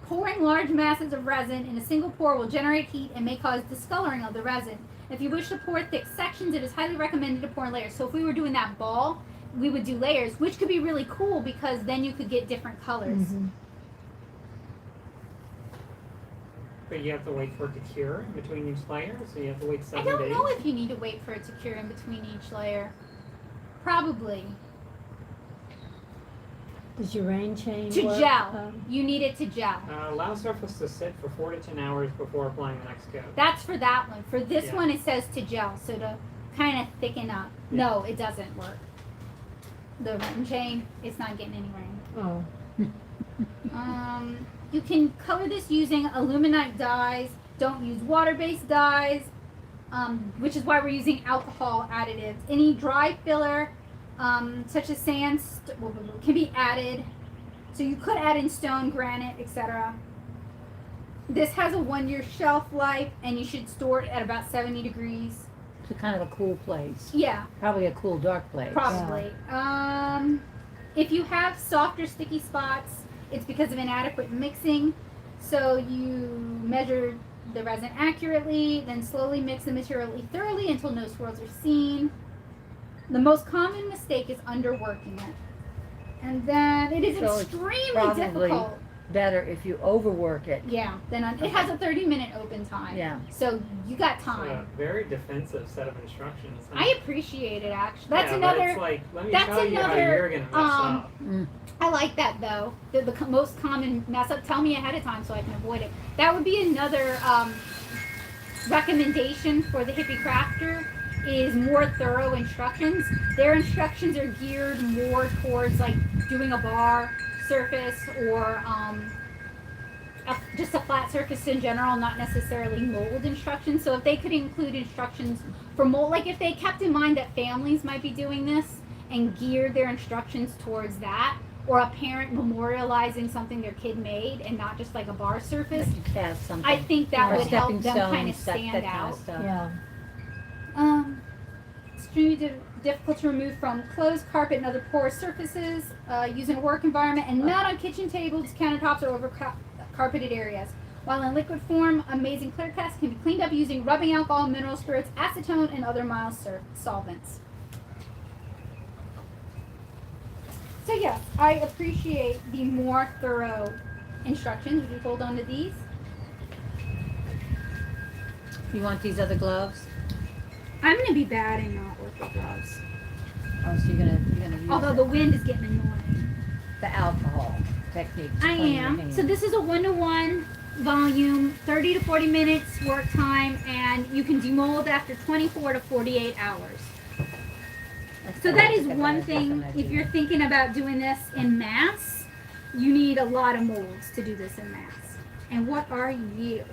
Pouring large masses of resin in a single pour will generate heat and may cause discoloring of the resin. If you wish to pour thick sections, it is highly recommended to pour in layers. So if we were doing that ball, we would do layers, which could be really cool because then you could get different colors. But you have to wait for it to cure in between each layer, so you have to wait I 7 don't days. know if you need to wait for it to cure in between each layer. Probably. Does your rain chain To work? gel. You need it to gel. Allow surface to sit for 4 to 10 hours before applying the next coat. That's for that one. For this Yeah. one, it says to gel, so to kind of thicken up. Yeah. No, it doesn't work. The rain chain, it's not getting any rain. Oh, You can color this using aluminite dyes. Don't use water-based dyes, which is why we're using alcohol additives. Any dry filler, such as sand, can be added. So you could add in stone, granite, etc. This has a 1-year shelf life, and you should store it at about 70 degrees. It's kind of a cool place. Yeah, Probably a cool, dark place. probably. If you have softer, sticky spots, it's because of inadequate mixing. So you measure the resin accurately, then slowly mix the material thoroughly until no swirls are seen. The most common mistake is underworking it. And then it is So it's extremely probably difficult. better if you overwork it. Yeah, then it has a 30-minute open time. Yeah. So you got It's time. a very defensive set of instructions. I appreciate it actually. That's yeah, another. But it's like, let me that's tell you how another, you're gonna mess up. I like that though. The most common mess up. Tell me ahead of time so I can avoid it. That would be another recommendation for the Hippie Crafter is more thorough instructions. Their instructions are geared more towards like doing a bar surface or just a flat surface in general, not necessarily mold instructions. So if they could include instructions for mold, like if they kept in mind that families might be doing this and geared their instructions towards that, or a parent memorializing something their kid made and not just like a bar surface, If you cast something. I think that Or would help stepping them kind of stones, that stand kind of out. stuff. Yeah. Extremely difficult to remove from clothes, carpet, and other porous surfaces. Use in a work environment and not on kitchen tables, countertops, or over carpeted areas. While in liquid form, amazing clear cast can be cleaned up using rubbing alcohol, mineral spirits, acetone, and other mild solvents. So yes, I appreciate the more thorough instructions. Would you hold on to these? You want these other gloves? I'm going to be bad and not work with gloves. Oh, so you're gonna use Although the wind is getting annoying. the alcohol technique. to I clean your am. hands. So this is a 1-to-1 volume, 30 to 40 minutes work time, and you can demold after 24 to 48 hours. So that is one thing, if you're thinking about doing this in mass, you need a lot of molds to do this in mass. And what are you?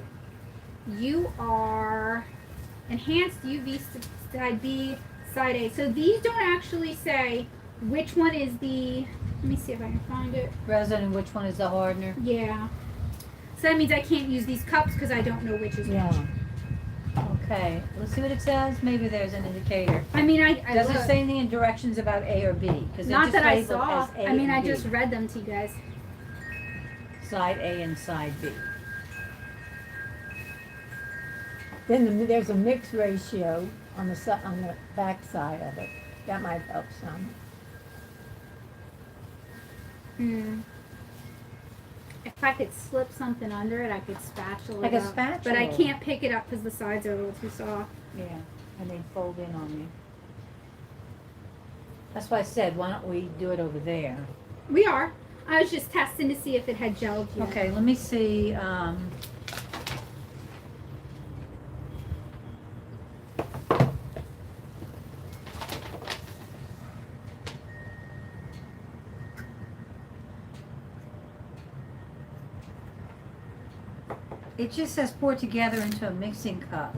You are enhanced UV side B, side A. So these don't actually say which one is the, let me see if I can find it. Resin, and which one is the hardener? Yeah. So that means I can't use these cups because I don't know which is Yeah. which. Okay, let's see what it says. Maybe there's an indicator. I mean, I Does it looked. say anything in directions about A or B? 'Cause they're Not just that I labeled saw. as A I mean, and I B. just read them to you guys. Side A and side B. Then there's a mix ratio on the back side of it. That might help some. If I could slip something under it, I could spatula Like it a up. spatula. But I can't pick it up because the sides are a little too soft. Yeah, and they fold in on you. That's why I said, why don't we do it over there? We are. I was just testing to see if it had gelled yet. Okay, let me see, it just says pour together into a mixing cup.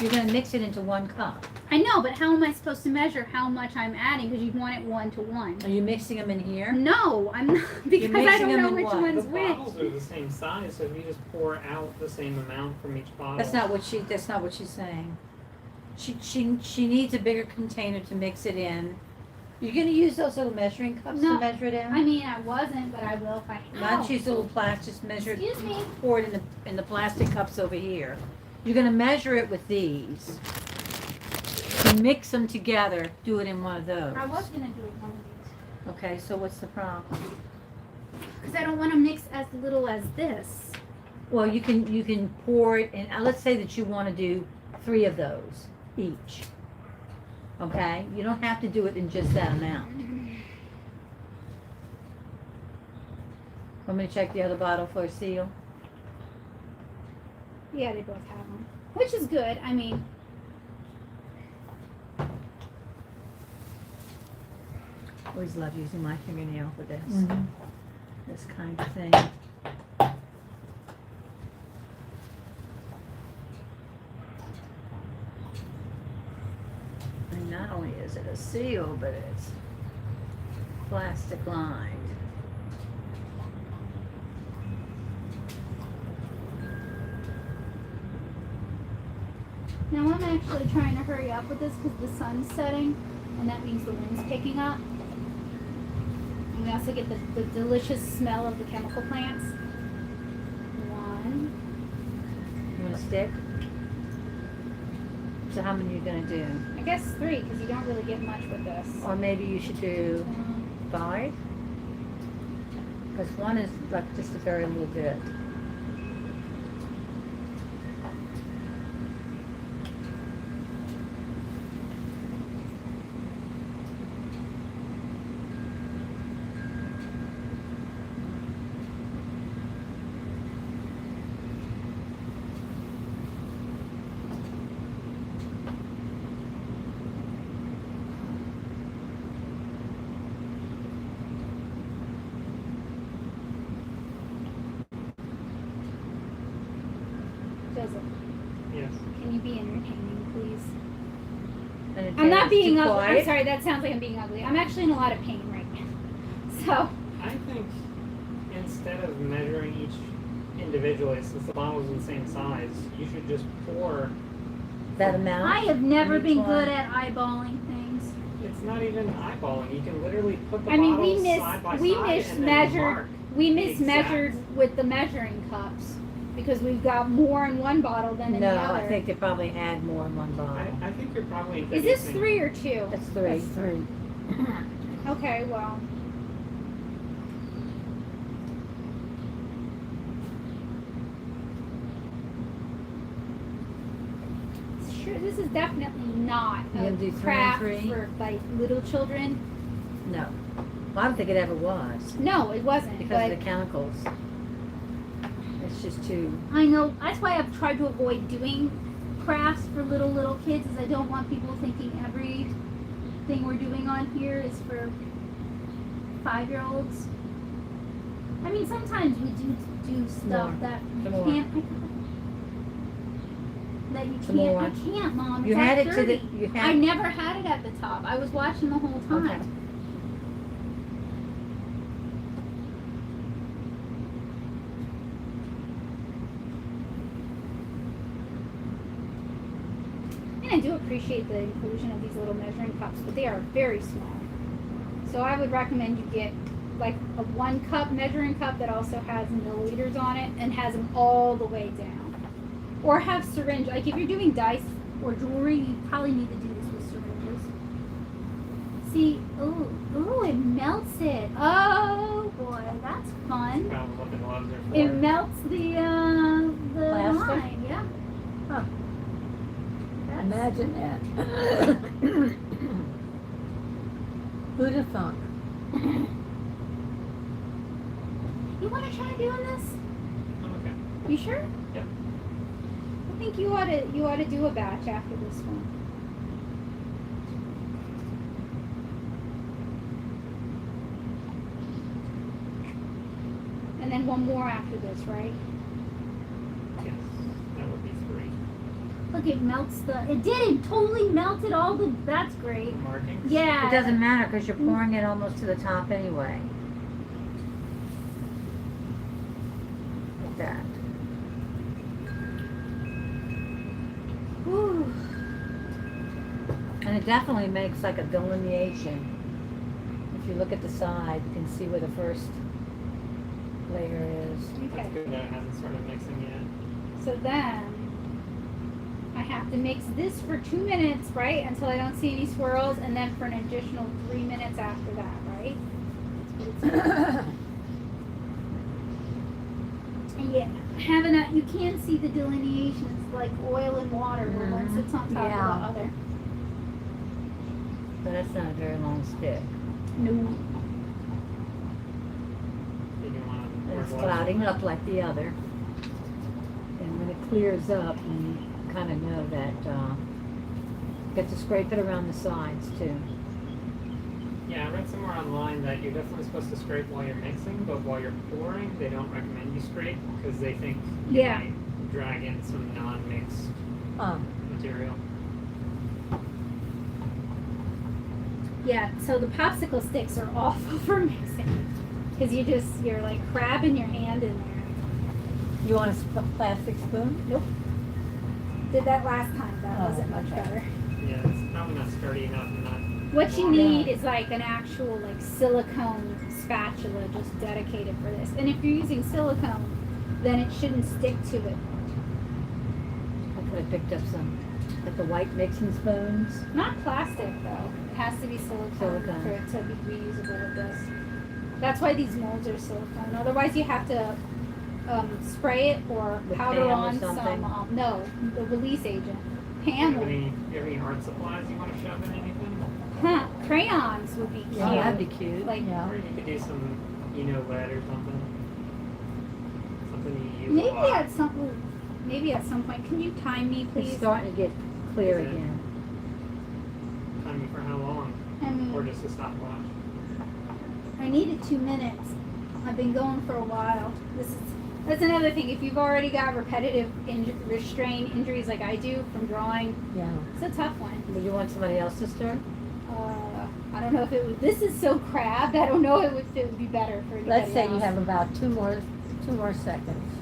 You're gonna mix it into one cup. I know, but how am I supposed to measure how much I'm adding? Because you'd want it 1-to-1. Are you mixing them in here? No, I'm not, because I mixing don't them know in which what? The one's which. bottles are the same size, so if you just pour out the same amount from each bottle. That's not what she's saying. She needs a bigger container to mix it in. You're gonna use those little measuring cups No, to measure it in? I mean, I wasn't, but I will if I Not use little plastic, measure, Excuse me. pour it in the plastic cups over here. You're gonna measure it with these. To mix them together, do it in one of those. I was going to do it one of these. Okay, so what's the problem? Because I don't want to mix as little as this. Well, you can pour it in, let's say that you wanna do 3 of those each. Okay, you don't have to do it in just that amount. Want me to check the other bottle for a seal? Yeah, they both have them. Which is good. I mean, Always love using my fingernail for this, Mhm. this kind of thing. And not only is it a seal, but it's plastic lined. now I'm actually trying to hurry up with this because the sun's setting, and that means the wind's picking up. And we also get the delicious smell of the chemical plants. 1, You a stick? So how many are you gonna do? I guess 3, because you don't really get much with this. Or maybe you should do 5? Because 1 is like just a very little bit. Joseph, Yes. can you be entertaining, please? And it I'm not takes being too ugly. I'm quiet. sorry, that sounds like I'm being ugly. I'm actually in a lot of pain right now. So, I think instead of measuring each individually, since the bottle's the same size, you should just pour. That amount? I have never Each been one. good at eyeballing things. It's not even eyeballing. You can literally put the I mean, bottles side by we side and then mismeasured, mark. we the mismeasured exact- with the measuring cups because we've got more in one bottle than in No, the other. I think they probably had more in one bottle. I think you're probably. Is this introducing- 3 or 2? That's 3. That's 3. Okay, well. Sure, this is definitely not You a gonna do 3 and craft 3? for like little children. No. Well, I don't think it ever was. No, it wasn't. Because But of the chemicals. It's just too. I know that's why I've tried to avoid doing crafts for little kids, is I don't want people thinking everything we're doing on here is for 5-year-olds. I mean, sometimes we do stuff More. that you Some more. can't. That you Some can't. more. I can't, Mom. You It's had at it to the. 30. You I had. never had it at the top. I was watching the whole time. Okay. And I do appreciate the inclusion of these little measuring cups, but they are very small. So I would recommend you get like a 1 cup measuring cup that also has milliliters on it and has them all the way down. Or have syringe. Like if you're doing dice or jewelry, you probably need to do this with syringes. See, ooh, it melts it. Oh boy, that's fun. Found what the gloves are for. It melts the Plastic? line, yeah. Huh. That's- Imagine that. Who'd have thunk? You want to try doing this? Okay. You sure? Yep. I think you ought to do a batch after this one. And then one more after this, right? Yes. That would be 3. Look, it melts it did, it totally melted all the, that's great. The markings. Yeah. It doesn't matter because you're pouring it almost to the top anyway. Like that. Whew. And it definitely makes like a delineation. If you look at the side, you can see where the first layer is. Okay. That's good that it hasn't started mixing yet. So then I have to mix this for 2 minutes, right? Until I don't see any swirls, and then for an additional 3 minutes after that, right? And yeah, having a, you can see the delineation. It's like oil and water where one sits on top Yeah. of the other. But that's not a very long stick. No. Did you want to And wear it's gloves? clouding up like the other. And when it clears up, you kind of know that, you get to scrape it around the sides too. Yeah, I read somewhere online that you're definitely supposed to scrape while you're mixing, but while you're pouring, they don't recommend you scrape because they think you Yeah. might drag in some non-mixed Huh. material. Yeah, so the popsicle sticks are awful for mixing. Because you're like crabbing your hand in there. You want a plastic spoon? Nope. Did that last time. That Oh, wasn't much okay. better. Yeah, it's probably not sturdy enough and not. What you long need enough. is like an actual like silicone spatula just dedicated for this. And if you're using silicone, then it shouldn't stick to it. I picked up some, like the white mixing spoons. Not plastic though. It has to be silicone, Silicone. for it to be reusable with this. That's why these molds are silicone. Otherwise, you have to spray it or With powder Pam or on something? some. No, the release agent. Do Pam. you would- have any art supplies you want to shove in anything? Huh, crayons would be cute. Oh, that'd be cute. Like Yeah. Or you could do some, lead or something. Something you use maybe a lot. maybe at some point. Can you time me, It's please? starting to get clear Is it? again. Time you for how long? I mean, Or just a stopwatch? I needed 2 minutes. I've been going for a while. That's another thing. If you've already got repetitive restrain injuries like I do from drawing, Yeah. it's a tough one. Would you want somebody else to start? I don't know if it would. This is so crabbed. I don't know if it would be better for anybody Let's say you else. have about two more seconds.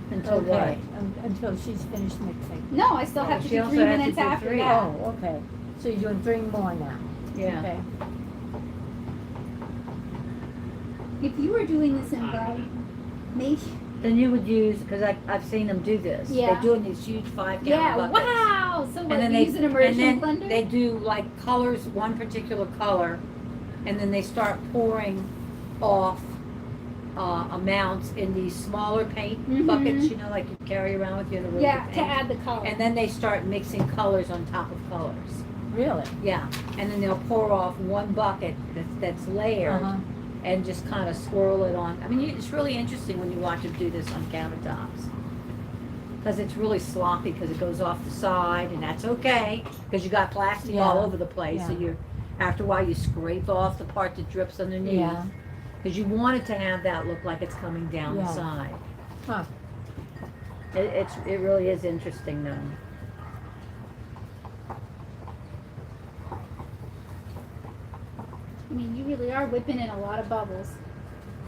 Until Okay, what? until she's finished mixing. No, I still Oh, have to she do also 3 has to minutes do after 3. that. Oh, okay. So you're doing 3 more now. Yeah. Okay. If you were doing this in bright, maybe. Then you would use, because I've seen them do this. Yeah. They're doing these huge 5-gallon Yeah. buckets. Wow. So what? And then We use an immersion and then blender. they do like colors, one particular color, and then they start pouring off amounts in these smaller paint Mhm. buckets, like you carry around with you in a room. Yeah, to add the color. And then they start mixing colors on top of colors. Really? Yeah, and then they'll pour off one bucket that's layered Uh-huh. and just kind of swirl it on. I mean, it's really interesting when you watch them do this on countertops. Because it's really sloppy because it goes off the side, and that's okay because you got plastic all Yeah, over the place. So yeah. after a while you scrape off the part that drips underneath. Yeah. Because you want it to have that look like it's coming down the Yeah. side. Huh. It really is interesting though. I mean, you really are whipping in a lot of bubbles.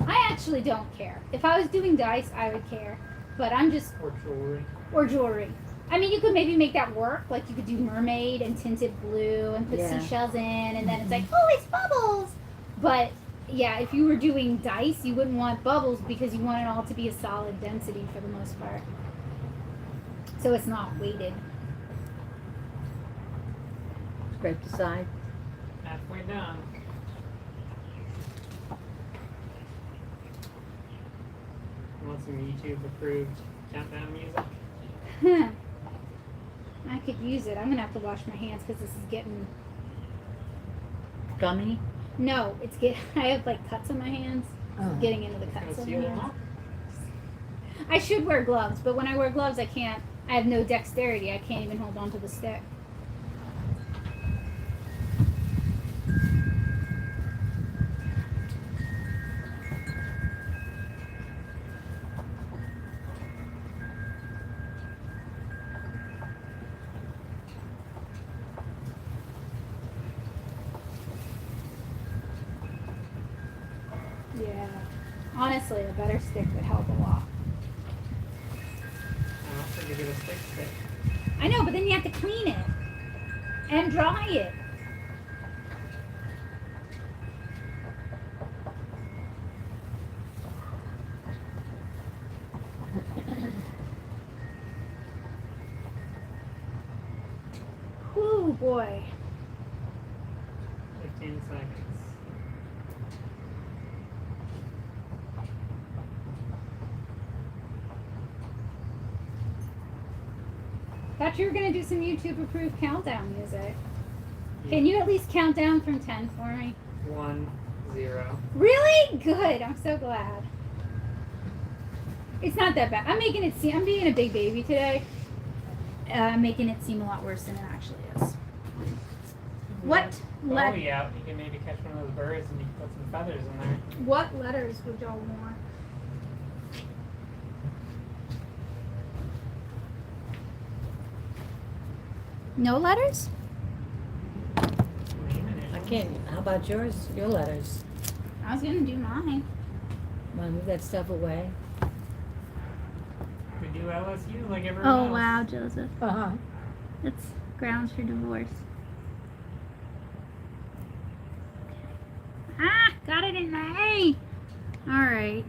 I actually don't care. If I was doing dice, I would care. But I'm just, Or jewelry? or jewelry. I mean, you could maybe make that work. Like you could do mermaid and tinted blue and put Yeah. seashells in, and then it's like, oh, it's bubbles. But yeah, if you were doing dice, you wouldn't want bubbles because you want it all to be a solid density for the most part. So it's not weighted. Scrape the side. Halfway done. You want some YouTube approved countdown music? Huh. I could use it. I'm gonna have to wash my hands because this is getting. Gummy. No, it's get. I have like cuts on my hands. Oh. Getting into the Gonna cuts on seal my them hands. up? I should wear gloves, but when I wear gloves, I can't. I have no dexterity. I can't even hold on to the stick. Yeah. Honestly, a better stick would help a lot. I also give it a stick. I know, but then you have to clean it and dry it. Whew, boy. 15 seconds. Thought you were gonna do some YouTube approved countdown music. Can you at least count down from 10 for me? 1, 0. Really? Good. I'm so glad. It's not that bad. I'm making it seem. I'm being a big baby today. I'm making it seem a lot worse than it actually is. What? Oh yeah, you can maybe catch one of those birds and you can put some feathers in there. What letters would y'all want? No letters? Name it. I can't. How about yours? Your letters. I was gonna do mine. Want to move that stuff away? We do LSU like everyone Oh else. wow, Joseph. Uh-huh. That's grounds for divorce. Ah, got it in the A. All right.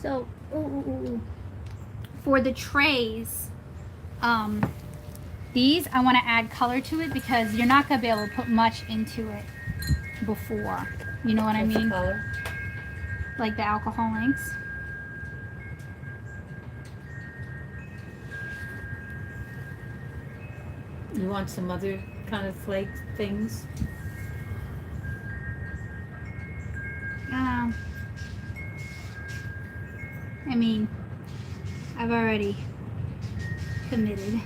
So, for the trays, these I want to add color to it because you're not gonna be able to put much into it before. You know what I What's the mean? color? Like the alcohol inks. You want some other kind of flake things? I mean, I've already committed.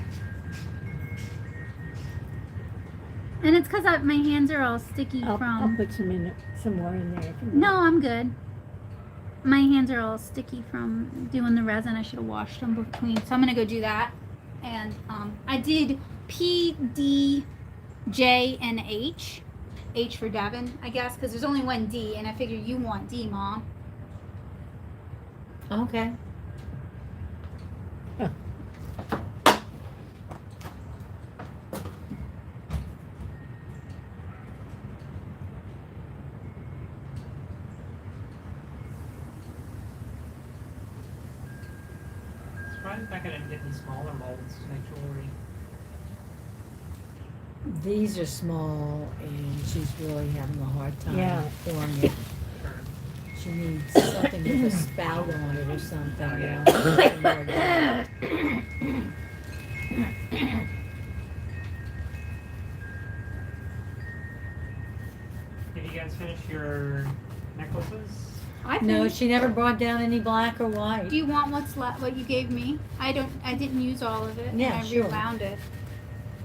And it's because my hands are all sticky I'll from... put some more in there. If you want. No, I'm good. My hands are all sticky from doing the resin. I should have washed them between. So I'm going to go do that. And I did P, D, J, and H. H for Devin, I guess, because there's only one D. And I figure you want D, Mom. Okay. Surprised I couldn't get any smaller molds to make jewelry. These are small, and she's really having a hard time Yeah. pouring it. Sure. She needs something with a spout on it or something. Oh, yeah. Something more delicate. Did you guys finish your necklaces? I No, think. she never brought down any black or white. Do you want what's left? What you gave me? I didn't use all of it. Yeah, and I sure. rewound it.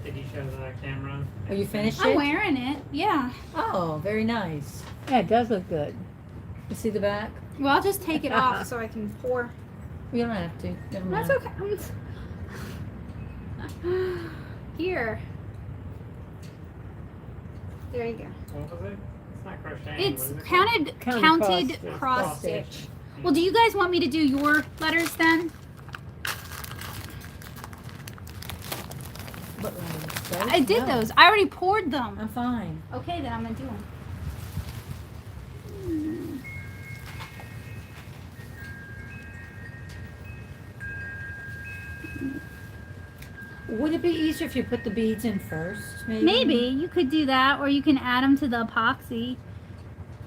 Did you show the camera? Are you finished I'm it? wearing it. Yeah. Oh, very nice. Yeah, it does look good. You see the back? Well, I'll just take it off so I can pour. You don't have to. Never mind. That's okay. Here. There you go. What was it? It's not crocheting. It's what is it counted Counted cross cross stitch. stitch. Well, do you guys want me to do your letters then? What letters? I did No. those. I already poured them. I'm fine. Okay, then I'm gonna do them. Would it be easier if you put the beads in first? Maybe you could do that, or you can add them to the epoxy.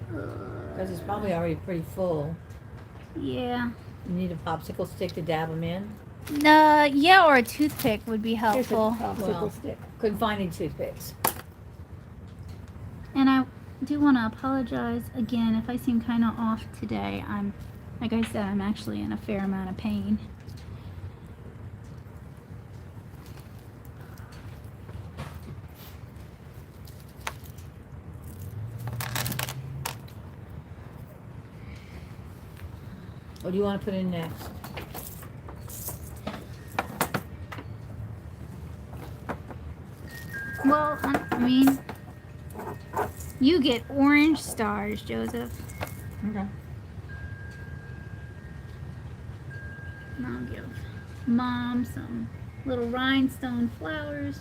Because it's probably already pretty full. Yeah. You need a popsicle stick to dab them in. Yeah, or a toothpick would be Here's a helpful. popsicle Well. stick. Couldn't find any toothpicks. And I do want to apologize again if I seem kind of off today. Like I said, I'm actually in a fair amount of pain. What do you want to put in next? Well, I mean, you get orange stars, Joseph. Okay. And I'll give Mom some little rhinestone flowers.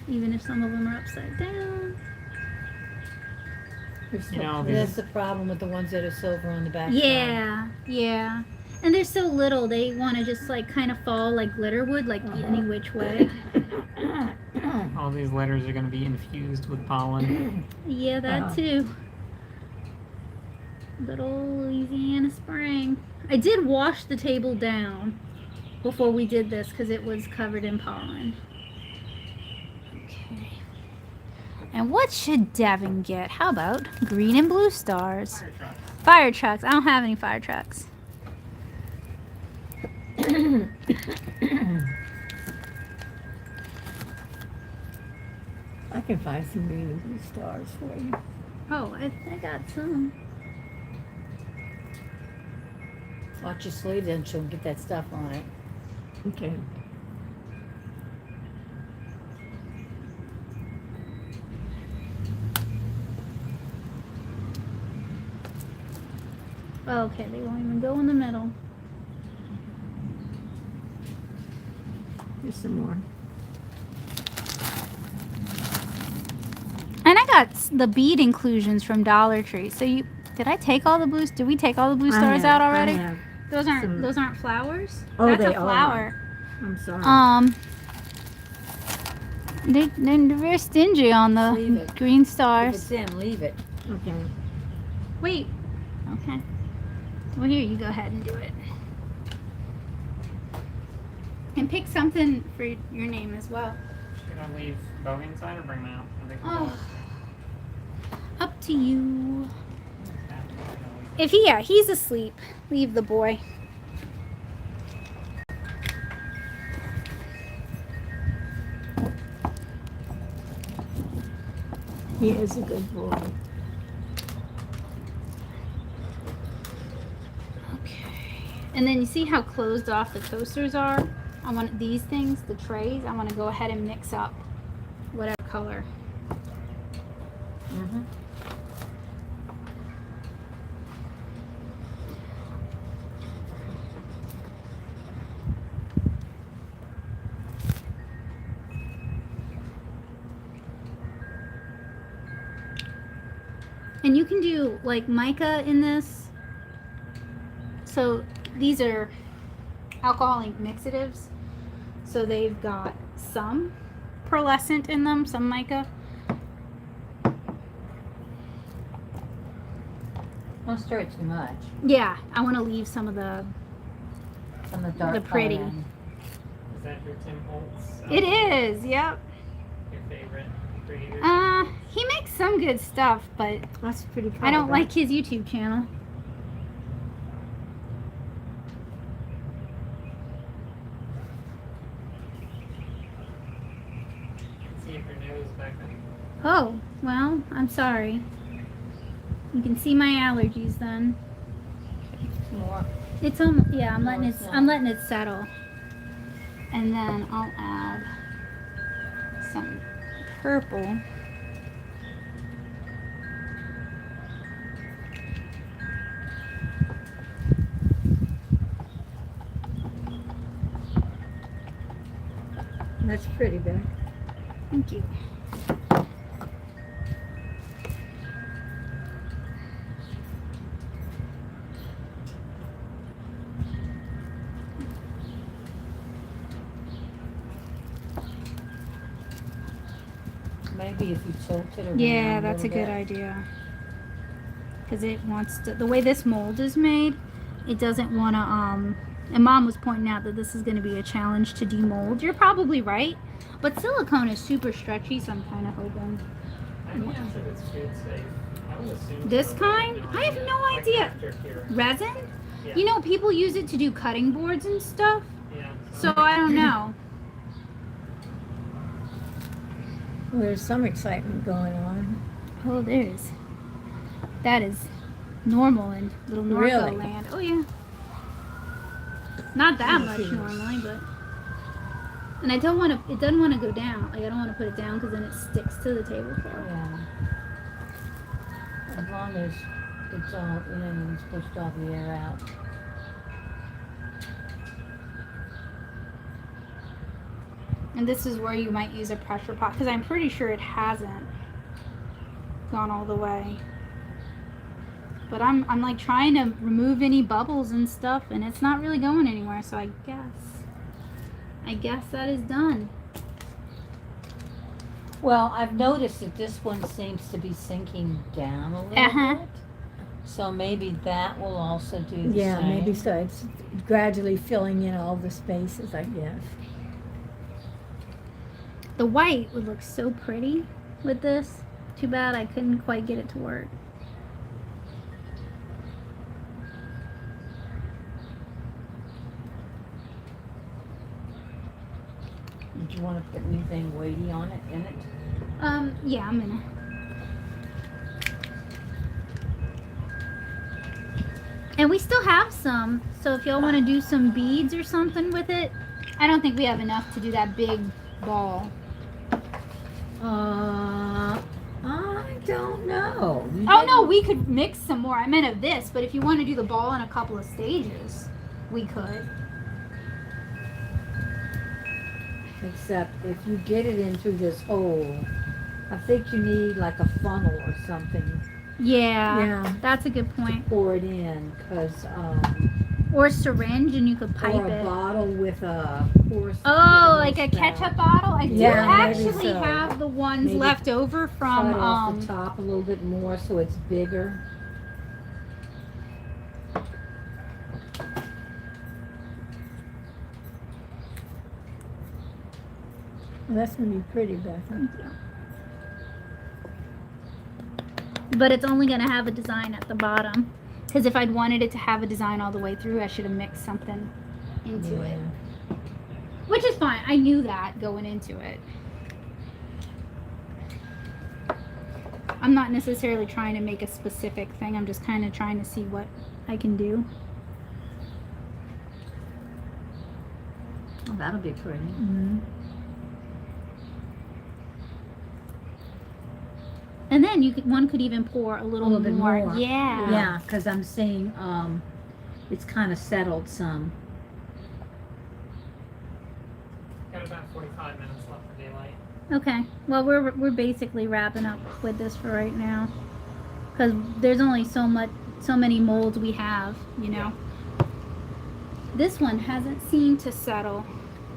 Even if some of them are upside down. You know, That's the problem with the ones that are silver on the back. Yeah, yeah. And they're so little, they want to just like kind of fall like glitter would, like any which way. all these letters are going to be infused with pollen. Yeah, that too. Good old Louisiana spring. I did wash the table down before we did this because it was covered in pollen. Okay. And what should Devin get? How about green and blue stars? Fire truck. Fire trucks. I don't have any fire trucks. I can find some green and blue stars for you. Oh, I got some. Watch your sleeve, then she'll get that stuff on it. Okay. Okay, they won't even go in the middle. Here's some more. And I got the bead inclusions from Dollar Tree. So did I take all the blues? Did we take all the blue stars out already? I have. Those aren't flowers. Oh, That's they a flower. I'm sorry. They're very stingy on Leave the it. green If stars. it's in, leave it. Okay. Wait. Okay. Well, here, you go ahead and do it. And pick something for your name as well. Should I leave Bowie inside or bring him out? I think Oh. Up to you. Bowie. He's asleep. Leave the boy. He is a good boy. Okay. And then you see how closed off the coasters are? I want these things, the trays, I want to go ahead and mix up whatever color. Mm-hmm. And you can do like mica in this. So these are alcoholic mixatives. So they've got some pearlescent in them, some mica. Don't stir it too much. Yeah, I want to leave some of the Some of the dark The pretty. color in. Is that your Tim Holtz? It is, yep. Your favorite creator? He makes some good stuff, but That's pretty cool. I don't like his YouTube channel. See if your nose back then. Oh, well, I'm sorry. You can see my allergies then. More. It's yeah, I'm letting it settle. And then I'll add some purple. That's pretty, Beck. Thank you. Maybe if you tilt it around Yeah, that's a little good bit. idea. Because it wants to, the way this mold is made, it doesn't want to, and Mom was pointing out that this is going to be a challenge to demold. You're probably right. But silicone is super stretchy, so I'm kind of hoping. I guess if it's food safe, I would assume. This so, kind? you know, I have no like idea. after here. Resin? Yeah. You know, people use it to do cutting boards and stuff. Yeah. So I don't know. Well, there's some excitement going on. Oh, there's. That is normal in little Norco Really? land. Oh, yeah. Not that Oh, much geez. normally, but. And I don't want to, it doesn't want to go down. Like, I don't want to put it down because then it sticks to the tablecloth. Yeah. As long as it's all in and it's pushed all the air out. And this is where you might use a pressure pot because I'm pretty sure it hasn't gone all the way. But I'm like trying to remove any bubbles and stuff and it's not really going anywhere. So I guess that is done. Well, I've noticed that this one seems to be sinking down a little Uh-huh. bit. So maybe that will also do the Yeah, same. maybe so. It's gradually filling in all the spaces, I guess. The white would look so pretty with this. Too bad I couldn't quite get it to work. Did you want to put anything weighty on it, in it? Yeah, I'm gonna. And we still have some, so if y'all want to do some beads or something with it, I don't think we have enough to do that big ball. I don't know. You Oh didn't- no, we could mix some more. I meant of this, but if you want to do the ball in a couple of stages, we could. Except if you get it in through this hole, I think you need like a funnel or something Yeah, Yeah. that's a good point. pour it in, cause Or syringe, and you could pipe or a it. bottle with a horse. Oh, like a ketchup bottle? I do Yeah, maybe actually so. have the ones Maybe left over from Cut off the top a little bit more so it's bigger. Well, that's gonna be pretty, Beth. but it's only gonna have a design at the bottom. Because if I'd wanted it to have a design all the way through, I should have mixed something into it. Which is fine. I knew that going into it. I'm not necessarily trying to make a specific thing. I'm just kind of trying to see what I can do. Oh, that'll be pretty. Mm-hmm. And then one could even pour a little bit more. more. Yeah. Yeah, because I'm seeing it's kind of settled some. Got about 45 minutes left for daylight. Okay. Well, we're basically wrapping up with this for right now, because there's only so many molds we have, you know. This one hasn't seemed to settle.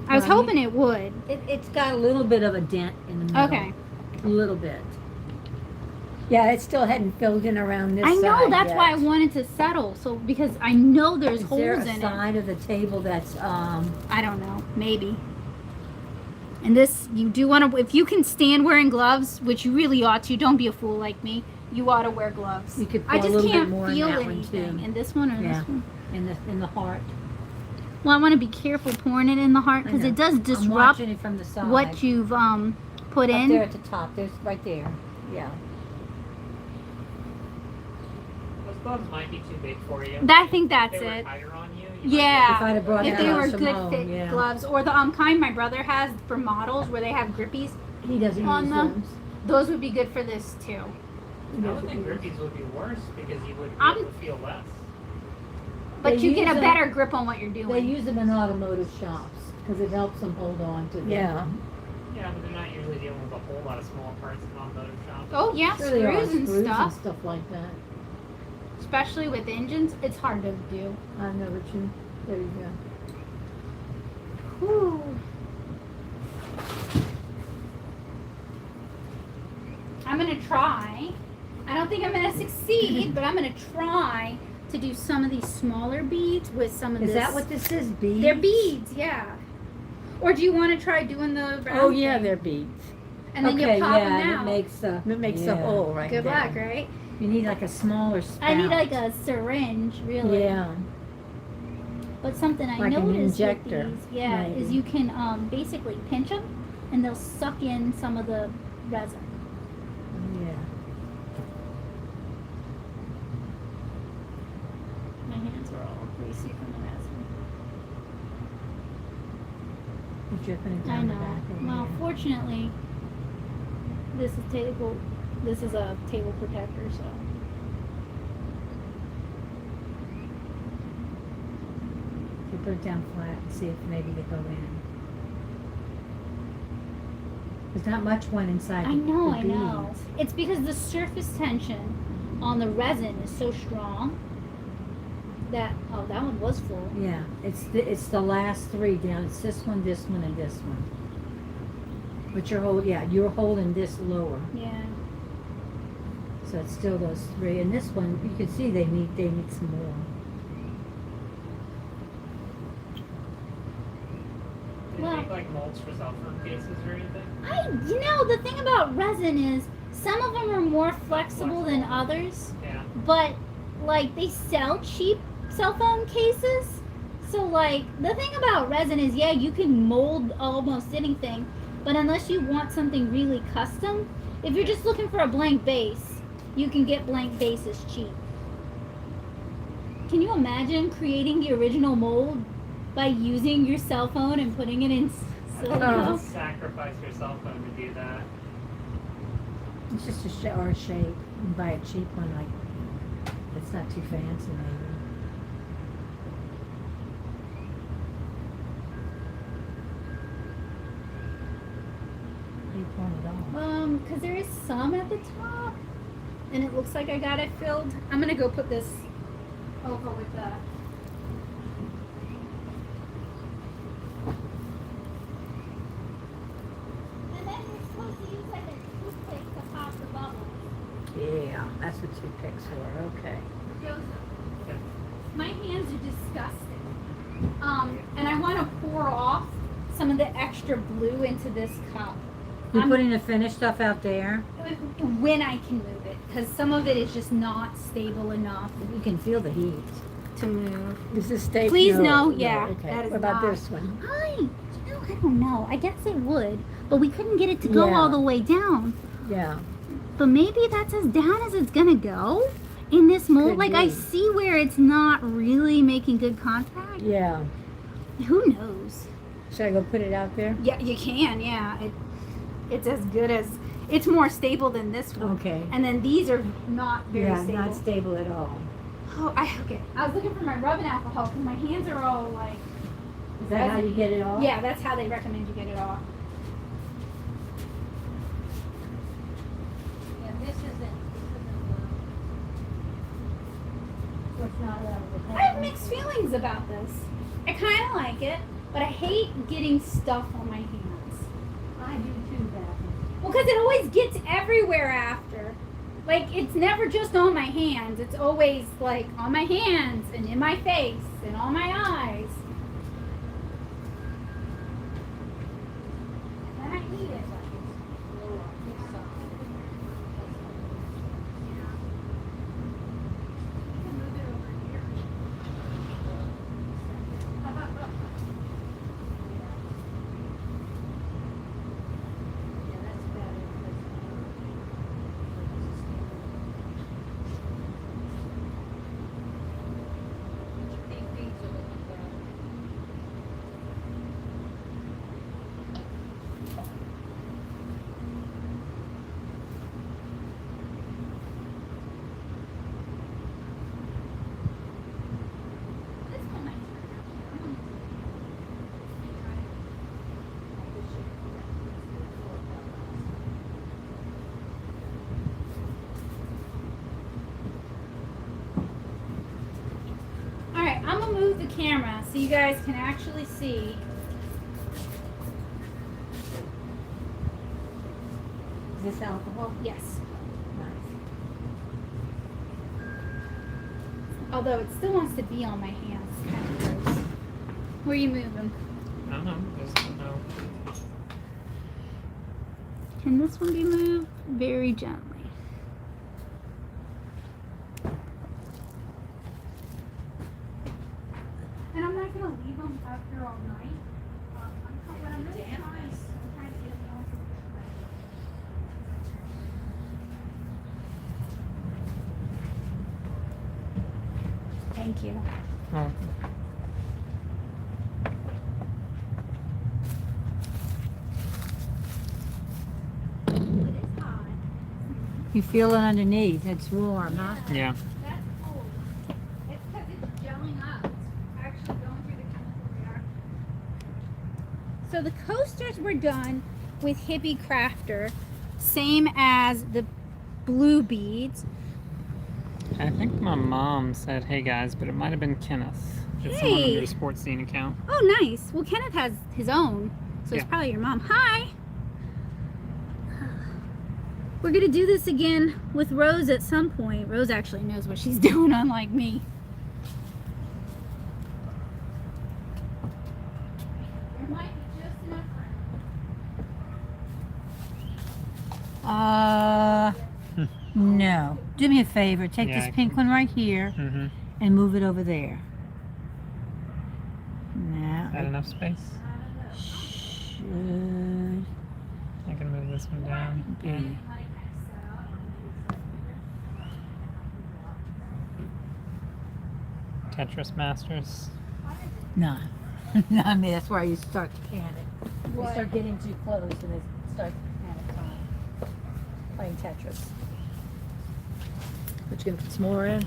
I was Right. hoping it would. It's got a little bit of a dent in the middle. Okay. A little bit. Yeah, it still hadn't filled in around this I know side that's yet. why I wanted to settle. So because I know there's Is holes there a in it. side of the table that's I don't know. Maybe. And this, you do want to, if you can stand wearing gloves, which you really ought to, don't be a fool like me. You ought to wear gloves. You could I pour a just little bit can't more in feel that one, anything. too. In this one or Yeah. this one? in the heart? Well, I want to be careful pouring it in the heart because I it know. does I'm disrupt watching it from the side. what you've put Up in. there at the top. There's right there. Yeah. Those gloves might be too big for you. I think that's if they were it. tighter on you, Yeah. If I'd have brought If that they out were some good home, fit yeah. gloves, or the kind my brother has for models where they have grippies, He doesn't on use them. those. those would be good for this too. I would think grippies would be worse because you would be I'm- able to feel less. But They you get use a them- better grip on what you're doing. They use them in automotive shops because it helps them hold on to them. Yeah. Yeah, but they're not usually dealing with a whole lot of small parts in automotive shops. Oh yeah, Sure they are, screws and screws stuff. and stuff like that. Especially with engines, it's hard to do. I know what you. There you go. Whew. I'm gonna try. I don't think I'm gonna succeed, but I'm gonna try to do some of these smaller beads with some of Is this. that what this is? Beads? They're beads, yeah. Or do you want to try doing the round Oh yeah, thing? they're beads. And then okay, you pop yeah, them and out. it makes a. It makes yeah. a hole right Good there. luck, right? You need like a smaller spout. I need like a syringe, really. Yeah. But something I Like an noticed injector, with these, yeah, is maybe. you can basically pinch them, and they'll suck in some of the resin. Yeah. My hands are all greasy from the resin. You're dripping it I down the know. back over Well, here. fortunately, this is table. This is a table protector, so. You put it down flat and see if maybe they go in. There's not much one inside I the know, the I know. beads. It's because the surface tension on the resin is so strong that that one was full. Yeah, it's the last three down. It's this one, and this one. But you're holding this lower, Yeah. so it's still those three. And this one, you can see they need some more. Do they Well- make like molds for cell phone cases or anything? The thing about resin is some of them are more flexible than others, Yeah. but like they sell cheap cell phone cases. So like the thing about resin is, yeah, you can mold almost anything, but unless you want something really custom, if you're just looking for a blank base, you can get blank bases cheap. Can you imagine creating the original mold by using your cell phone and putting it in I think you silicone? would sacrifice your cell phone to do that. It's just a shape. You can buy a cheap one, like it's not too fancy, maybe. You want it all. Well, Because there is some at the top, and it looks like I got it filled. I'm gonna go put this over with the. And then you're supposed to use like a toothpick to pop the bubbles. Yeah, that's what toothpicks for, okay. Joseph, my hands are disgusting. And I want to pour off some of the extra blue into this cup. You I'm- putting the finished stuff out there? When I can move it, because some of it is just not stable enough You can feel the heat. to move. Is this steak? Please no, yeah, Okay. that is What about not. this one? I don't know. I guess it would, but we couldn't get it to go Yeah. all the way down. Yeah. But maybe that's as down as it's gonna go in this mold. Could Like I be. see where it's not really making good contact. Yeah. Who knows? Should I go put it out there? Yeah, you can. Yeah, it's as good as. It's more stable than this one. Okay. And then these are not very Yeah, stable. not stable at all. Oh, okay. I was looking for my rubbing alcohol because my hands are all like. Is that how you get it off? Yeah, that's how they recommend you get it off. Yeah, this isn't what's not allowed. I have mixed feelings about this. I kind of like it, but I hate getting stuff on my hands. I do too, Daphne. Well, because it always gets everywhere after. Like, it's never just on my hands. It's always, like, on my hands and in my face and on my eyes. And then I eat it. This one might turn out. Alright, I'm gonna move the camera so you guys can actually see. Is this alcohol? Yes. Nice. Although it still wants to be on my hands. It's kind of gross. Where are you moving? I don't know. There's no. Can this one be moved very gently? And I'm not gonna leave them out here all night. What I'm really trying, I'm trying to get them off. Thank you. Oh, It is hot. You feel it underneath. It's warm, huh? yeah. That's cold. It's because it's gelling up. It's actually going through the chemical reaction. So the coasters were done with Hippie Crafter, same as the blue beads. I think my mom said, "Hey guys," but it might have been Kenneth. It's someone Hey. under the sports scene account. Oh, nice. Well, Kenneth has his own, so it's Yeah. probably your mom. Hi. We're gonna do this again with Rose at some point. Rose actually knows what she's doing, unlike me. There might be just enough room. No. Do me a favor. Take Yeah, I this pink can- one right here Mm-hmm. and move it over there. Is that Now, enough space? should I can move this one down. Yeah. be. Tetris Masters. No. No, I mean, that's where you start to panic. You What? start getting too close and it starts to panic time. Playing Tetris. What, you gonna put some more in?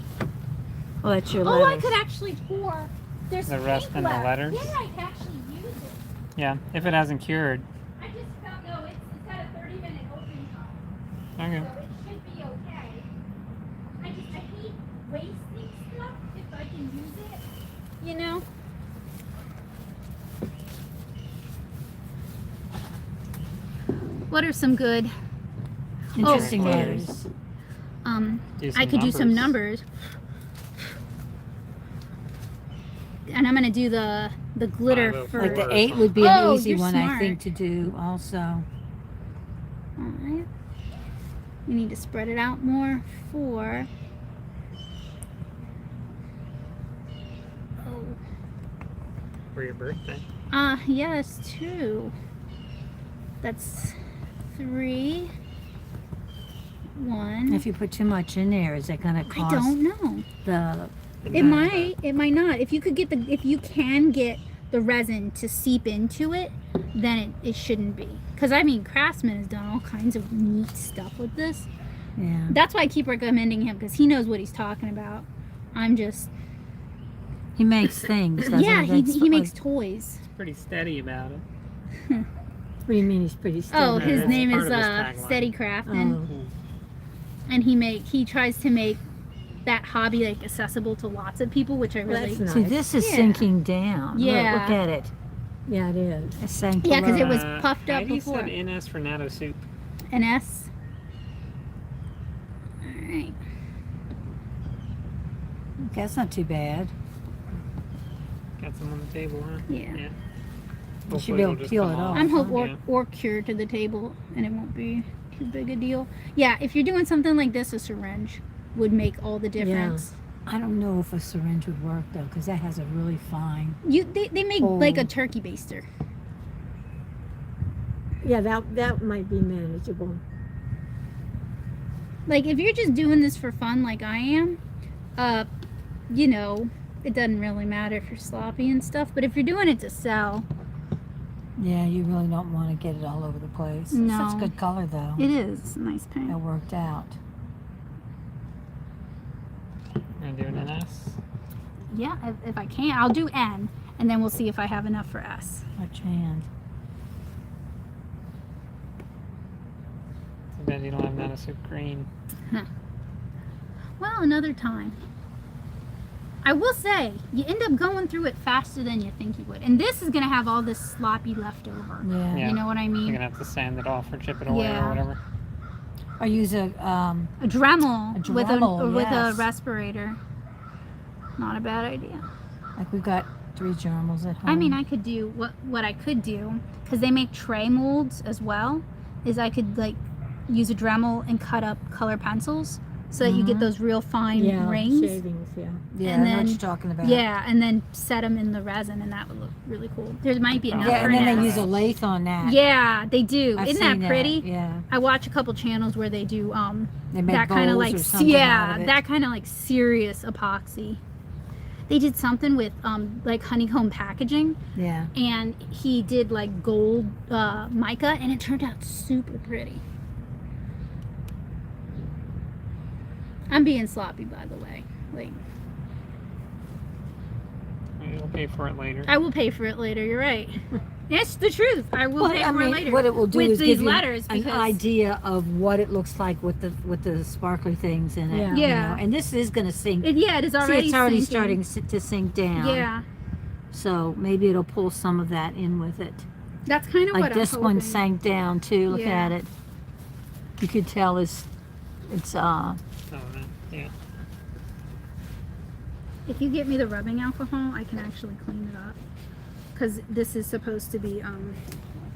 Oh, that's your Oh, I letters. could actually pour. There's The rest pink in the left. letters? Yeah, I could actually use it. Yeah, if it hasn't cured. I just don't know. It's got a 30-minute opening time. Okay. So it should be okay. I hate wasting stuff if I can use it, you know? What are some good, Interesting Oh. letters. Do I could do some numbers. And I'm gonna do the glitter 504. Like first. the 8 would be Oh, an easy you're one, I smart. think, to do also. Alright. You need to spread it out more. 4. Oh. For your birthday. Yeah, that's 2. That's 3. 1. If you put too much in there, is that going to I cause don't know. the... It might. It might not. If you can get the resin to seep into it, then it shouldn't be. Because I mean, Craftsman has done all kinds of neat stuff with this. Yeah. That's why I keep recommending him, because he knows what he's talking about. I'm just He makes things, doesn't yeah. he? He makes toys. He's pretty steady about it. What do you mean he's pretty steady? Oh, his That's name part is of his tagline. Steady Crafting, Oh. and he tries to make that hobby like accessible to lots of people, which I Well, really that's See, nice. this is Yeah. sinking down. Yeah. Look at it. Yeah, it is. It sank Yeah, 'cause below. it was puffed up Heidi before. said NS for natto soup. an S. All right. Okay, that's not too bad. Got some on the table, huh? Yeah. You should Hopefully be able it'll to just peel come it off. I'm hope Yeah. or cure to the table, and it won't be too big a deal. Yeah, if you're doing something like this, a syringe would make all the difference. I don't know if a syringe would work, though, because that has a really fine... They make like a Oh. turkey baster. Yeah, that might be manageable. Like if you're just doing this for fun, like I am, you know, it doesn't really matter if you're sloppy and stuff. But if you're doing it to sell, Yeah, you really don't want to get it all over the place. No. It's such good color, though. it is a nice paint. It worked out. Gonna do an NS. Yeah, if I can, I'll do N, and then we'll see if I have enough for S. Much hand. Too bad you don't have natto soup green. Well, another time. I will say, you end up going through it faster than you think you would. And this is going to have all this sloppy left over. Yeah. Yeah. You know what I You're mean? gonna have to sand it off or chip it away Yeah. or whatever. Or use a... A Dremel, A with Dremel, with a yes. respirator. Not a bad idea. like, we've got 3 journals at home. I mean, I could do, what I could do, because they make tray molds as well, is I could, like, use a Dremel and cut up color pencils so that you get Mhm. those real fine Yeah, rings. shavings, yeah. Yeah, and I know what then- you're talking about. Yeah, and then set them in the resin, and that would look really cool. There might be enough Yeah, for and then now. they use a lathe on that. Yeah, they do. I've Isn't seen that pretty? Yeah. I watch a couple channels where they do They make that kind of bowls like or something out of it. that kind of like serious epoxy. They did something with like honeycomb packaging, Yeah. and he did like gold mica, and it turned out super pretty. I'm being sloppy, by the way. Like, You'll pay for it later. I will pay for it later. You're right. It's the truth. I will Well, pay I for it mean, later. what it will do with is these give you letters an because idea of what it looks like with the sparkly things in it. Yeah. you Yeah. know, and this is going to sink. it is already. See, it's already sinking. starting to sink down. Yeah, So maybe it'll pull some of that in with it. that's kind of Like what this I'm one hoping. sank down too. Look Yeah. at it. You could tell it's Oh, no. Yeah. If you get me the rubbing alcohol, I can actually clean it up. Because this is supposed to be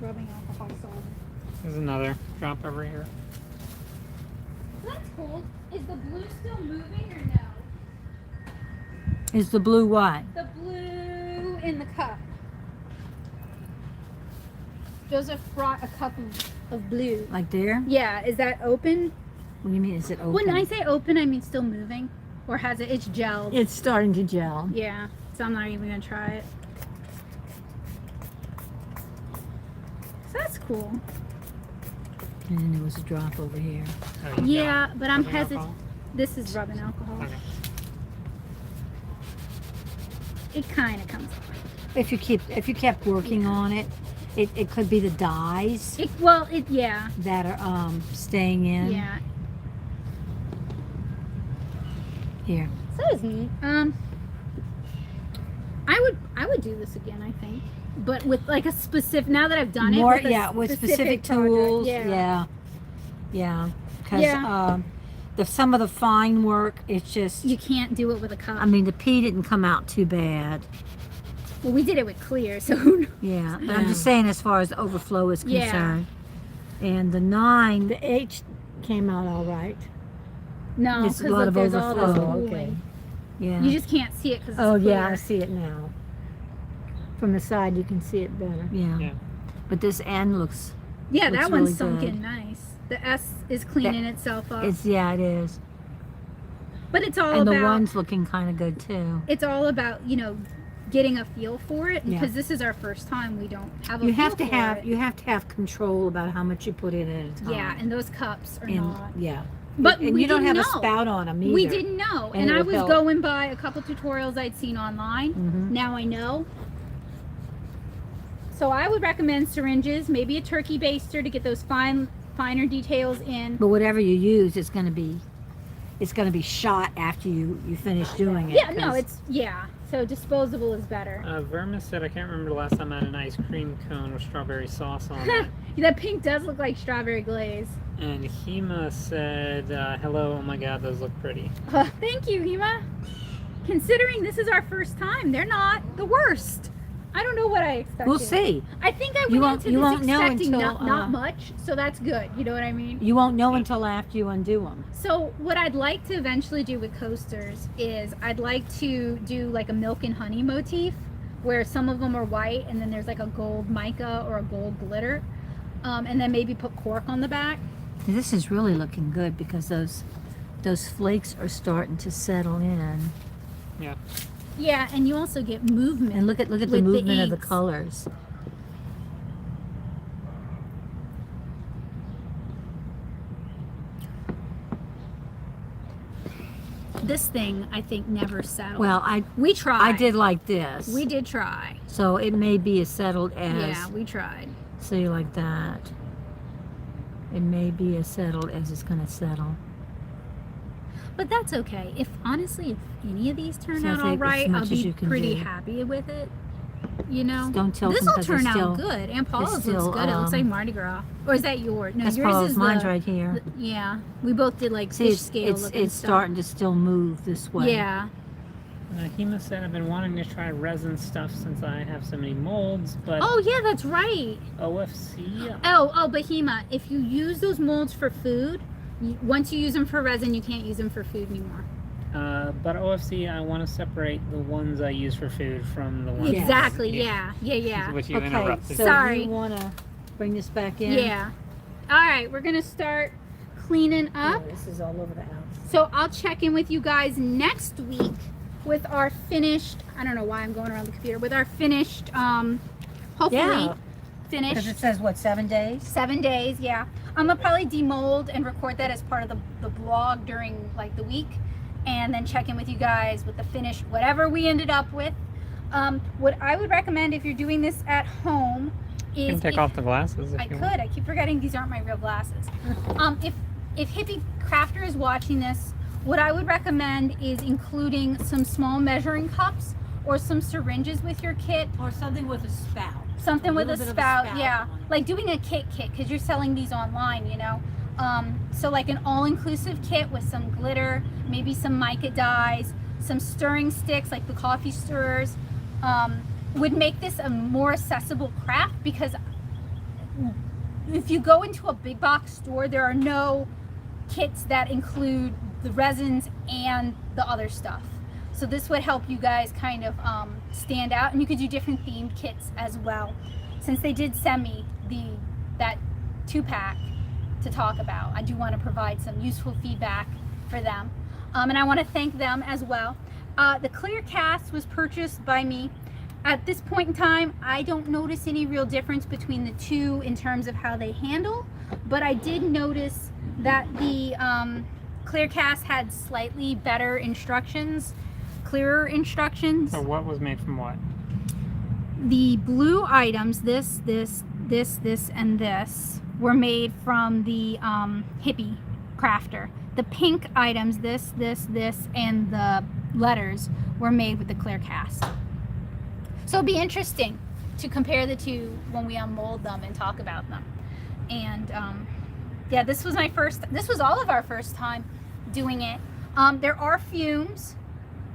rubbing alcohol solvent. There's another drop over here. That's cool. Is the blue still moving or no? is the blue what? The blue in the cup. Joseph brought a cup of blue. Like there? Yeah, is that open? What do you mean? Is it open? When I say open, I mean still moving. Or has it? It's gelled. It's starting to gel. Yeah, so I'm not even gonna try it. So that's cool. And then there was a drop over here. Oh, you Yeah, got but I'm rubbing hesitant. alcohol? This is rubbing alcohol. Okay. It kind of comes off. If you kept working on it, it could be the dyes Yeah. that are staying in. Yeah. Here. So is neat. I would do this again, I think. But with like a specific, now that I've done More, it, with a with specific project. tools. Yeah. Yeah. Because Yeah. some of the fine work, it's just. You can't do it with a cup. I mean, the pea didn't come out too bad. Well, we did it with clear, so who knows? Yeah, but I'm just saying as far as the overflow is Yeah. concerned. And the 9, The H came out all right. No, It's a because lot of there's all this overflow. Oh, pooling. okay. yeah. You just can't see it because Oh, it's yeah, I clear. see it now. From the side, you can see it better. yeah. Yeah. But this end looks, Yeah, looks that one's really sunk good. in nice. The S is cleaning itself up. it is. But it's all And the about, one's looking kind of good too. it's all about, getting a feel for it, Yeah. because this is our first time. We don't have a You feel have to for have it. you have to have control about how much you put in at a time. Yeah, and those cups are And, not. yeah. But and we you don't have didn't a know. spout on them either. We didn't know. And And it I will was help. going by a couple tutorials I'd seen online. Mhm. Now I know. So I would recommend syringes, maybe a turkey baster to get those finer details in. But whatever you use, it's going to be shot after you finish doing it. Yeah, no, 'cause- so disposable is better. Vermis said, I can't remember the last time I had an ice cream cone with strawberry sauce on it. That pink does look like strawberry glaze. And Hema said, hello, oh my god, those look pretty. Thank you, Hema. Considering this is our first time, they're not the worst. I don't know what I expected. We'll see. I think I You went won't- into you this won't know expecting until, not much, so that's good. You know what I mean? You won't know until after you undo them. So what I'd like to eventually do with coasters is I'd like to do like a milk and honey motif, where some of them are white and then there's like a gold mica or a gold glitter, and then maybe put cork on the back. This is really looking good because those flakes are starting to settle in. Yeah. Yeah, and you also get movement. And look at the with the movement of the inks. colors. This thing, I think, never settled. Well, we tried. I did like this. We did try. So it may be as settled as, Yeah, we tried. see, like that. It may be as settled as it's going to settle. But that's okay. If honestly, if any of these turn So I out all think as right, much I'll as be you can pretty do. happy with it. You know, Don't tilt this them will 'cause they're turn still- out good. And Paula's looks still, good. It looks like um, Mardi Gras. Or is that yours? No, That's yours Paula's, is mine's the, right here. Yeah, we both did like See, fish scale it's looking stuff. starting to still move this way. Yeah. Hema said, I've been wanting to try resin stuff since I have so many molds, but Oh yeah, that's right. OFC, Oh, Bahima, if you use those molds for food, once you use them for resin, you can't use them for food anymore. but OFC, I want to separate the ones I use for food from the ones. Yes. Exactly. Yeah. Which you Okay, interrupted. so Sorry. you want to bring this back in? Yeah. All right, we're gonna start cleaning up. Oh, this is all over the house. So I'll check in with you guys next week with our finished. I don't know why I'm going around the computer with our finished. Hopefully Yeah. Because finished. it says, what, 7 days? 7 days, yeah. I'm gonna probably demold and record that as part of the blog during like the week, and then check in with you guys with the finished whatever we ended up with. What I would recommend if you're doing this at home You is can take if- off the glasses if I you could. want. I keep forgetting these aren't my real glasses. If Hippie Crafter is watching this, what I would recommend is including some small measuring cups or some syringes with your kit. Or something with a spout. Something with a little bit of a spout, spout yeah. on it. Like doing a kit because you're selling these online, you know. So like an all-inclusive kit with some glitter, maybe some mica dyes, some stirring sticks like the coffee stirrers, would make this a more accessible craft, because if you go into a big box store, there are no kits that include the resins and the other stuff. So this would help you guys kind of stand out, and you could do different themed kits as well. Since they did send me that 2-pack to talk about, I do want to provide some useful feedback for them, and I want to thank them as well. The clear cast was purchased by me. At this point in time, I don't notice any real difference between the two in terms of how they handle, but I did notice that the clear cast had slightly better instructions, clearer instructions. So what was made from what? the blue items, this, and this, were made from the Hippie Crafter. The pink items, this, and the letters were made with the clear cast. So it'll be interesting to compare the two when we unmold them and talk about them. And yeah, this was all of our first time doing it. There are fumes.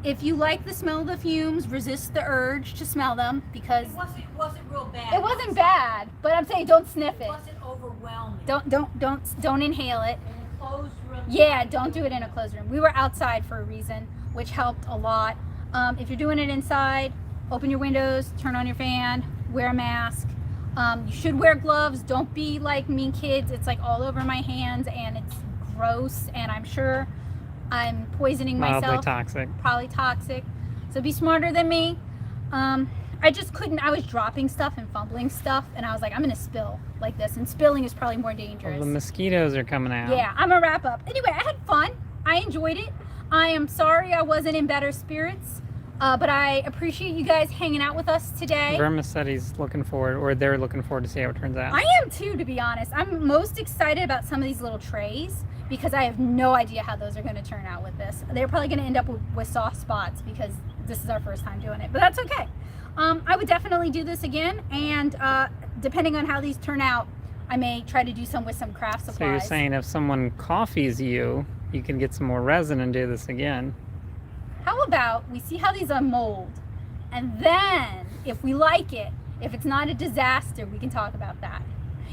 If you like the smell of the fumes, resist the urge to smell them, because It wasn't real bad. it wasn't bad, but I'm saying don't sniff It it. wasn't overwhelming. Don't inhale it. In a closed room. Yeah, don't do it in a closed room. We were outside for a reason, which helped a lot. If you're doing it inside, open your windows, turn on your fan, wear a mask. You should wear gloves. Don't be like me kids. It's like all over my hands and it's gross, and I'm sure I'm poisoning myself. Probably toxic. So be smarter than me. I just couldn't. I was dropping stuff and fumbling stuff, and I was like, I'm gonna spill like this, and spilling is probably more dangerous. Well, the mosquitoes are coming out. Yeah, I'm gonna wrap up. Anyway, I had fun. I enjoyed it. I am sorry I wasn't in better spirits, but I appreciate you guys hanging out with us today. Vermis said he's looking forward, or they're looking forward to see how it turns out. I am too, to be honest. I'm most excited about some of these little trays because I have no idea how those are going to turn out with this. They're probably going to end up with soft spots because this is our first time doing it, but that's okay. I would definitely do this again, and depending on how these turn out, I may try to do some with some craft supplies. So you're saying if someone coffees you, you can get some more resin and do this again. How about we see how these unmold, and then if we like it, if it's not a disaster, we can talk about that.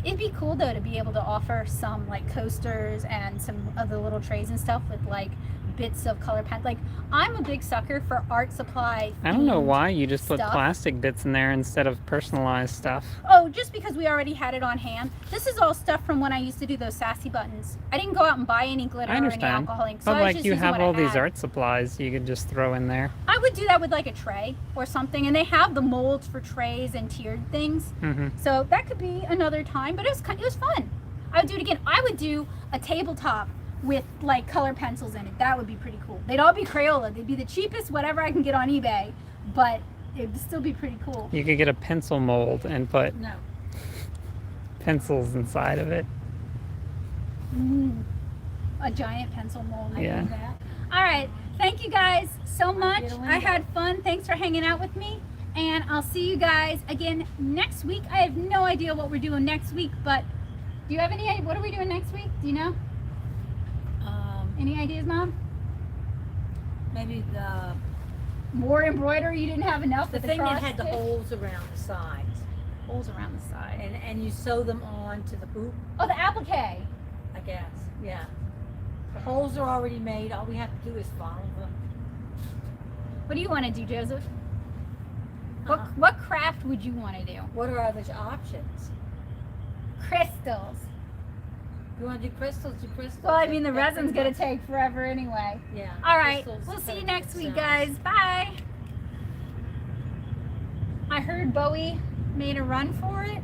It'd be cool though to be able to offer some like coasters and some of the little trays and stuff with like bits of color pen. Like, I'm a big sucker for art supply. I don't know why you just put stuff. plastic bits in there instead of personalized stuff. Oh, just because we already had it on hand. This is all stuff from when I used to do those sassy buttons. I didn't go out and buy any glitter I or any understand. alcohol ink, so But I was like just you using have what I all these had. art supplies you could just throw in there. I would do that with like a tray or something, and they have the molds for trays and tiered things. Mm-hmm. So that could be another time, but it was fun. I would do it again. I would do a tabletop with like color pencils in it. That would be pretty cool. They'd all be Crayola. They'd be the cheapest whatever I can get on eBay, but it would still be pretty cool. You could get a pencil mold and put No. pencils inside of it. A giant pencil mold. I Yeah. love that. All right. Thank you guys so much. get a I had fun. Thanks for hanging out with me. And I'll see you guys again next week. I have no idea what we're doing next week, but do you have any idea? What are we doing next week? Do you know? Any ideas, Mom? Maybe the More embroidery? You didn't have enough with thing that cross had the stitch? holes around the sides, Holes around the side. and you sew them on to the hoop, Oh, the applique. I guess. Yeah. The holes are already made. All we have to do is follow them. What do you want to do, Joseph? Uh-huh. What craft would you want to do? What are other options? Crystals. You want to do crystals? Do crystals. Well, I mean, the That's resin's pretty going much- to take forever anyway. Yeah. All right. crystals We'll see you kinda next week, sounds- guys. Bye. I heard Bowie made a run for it.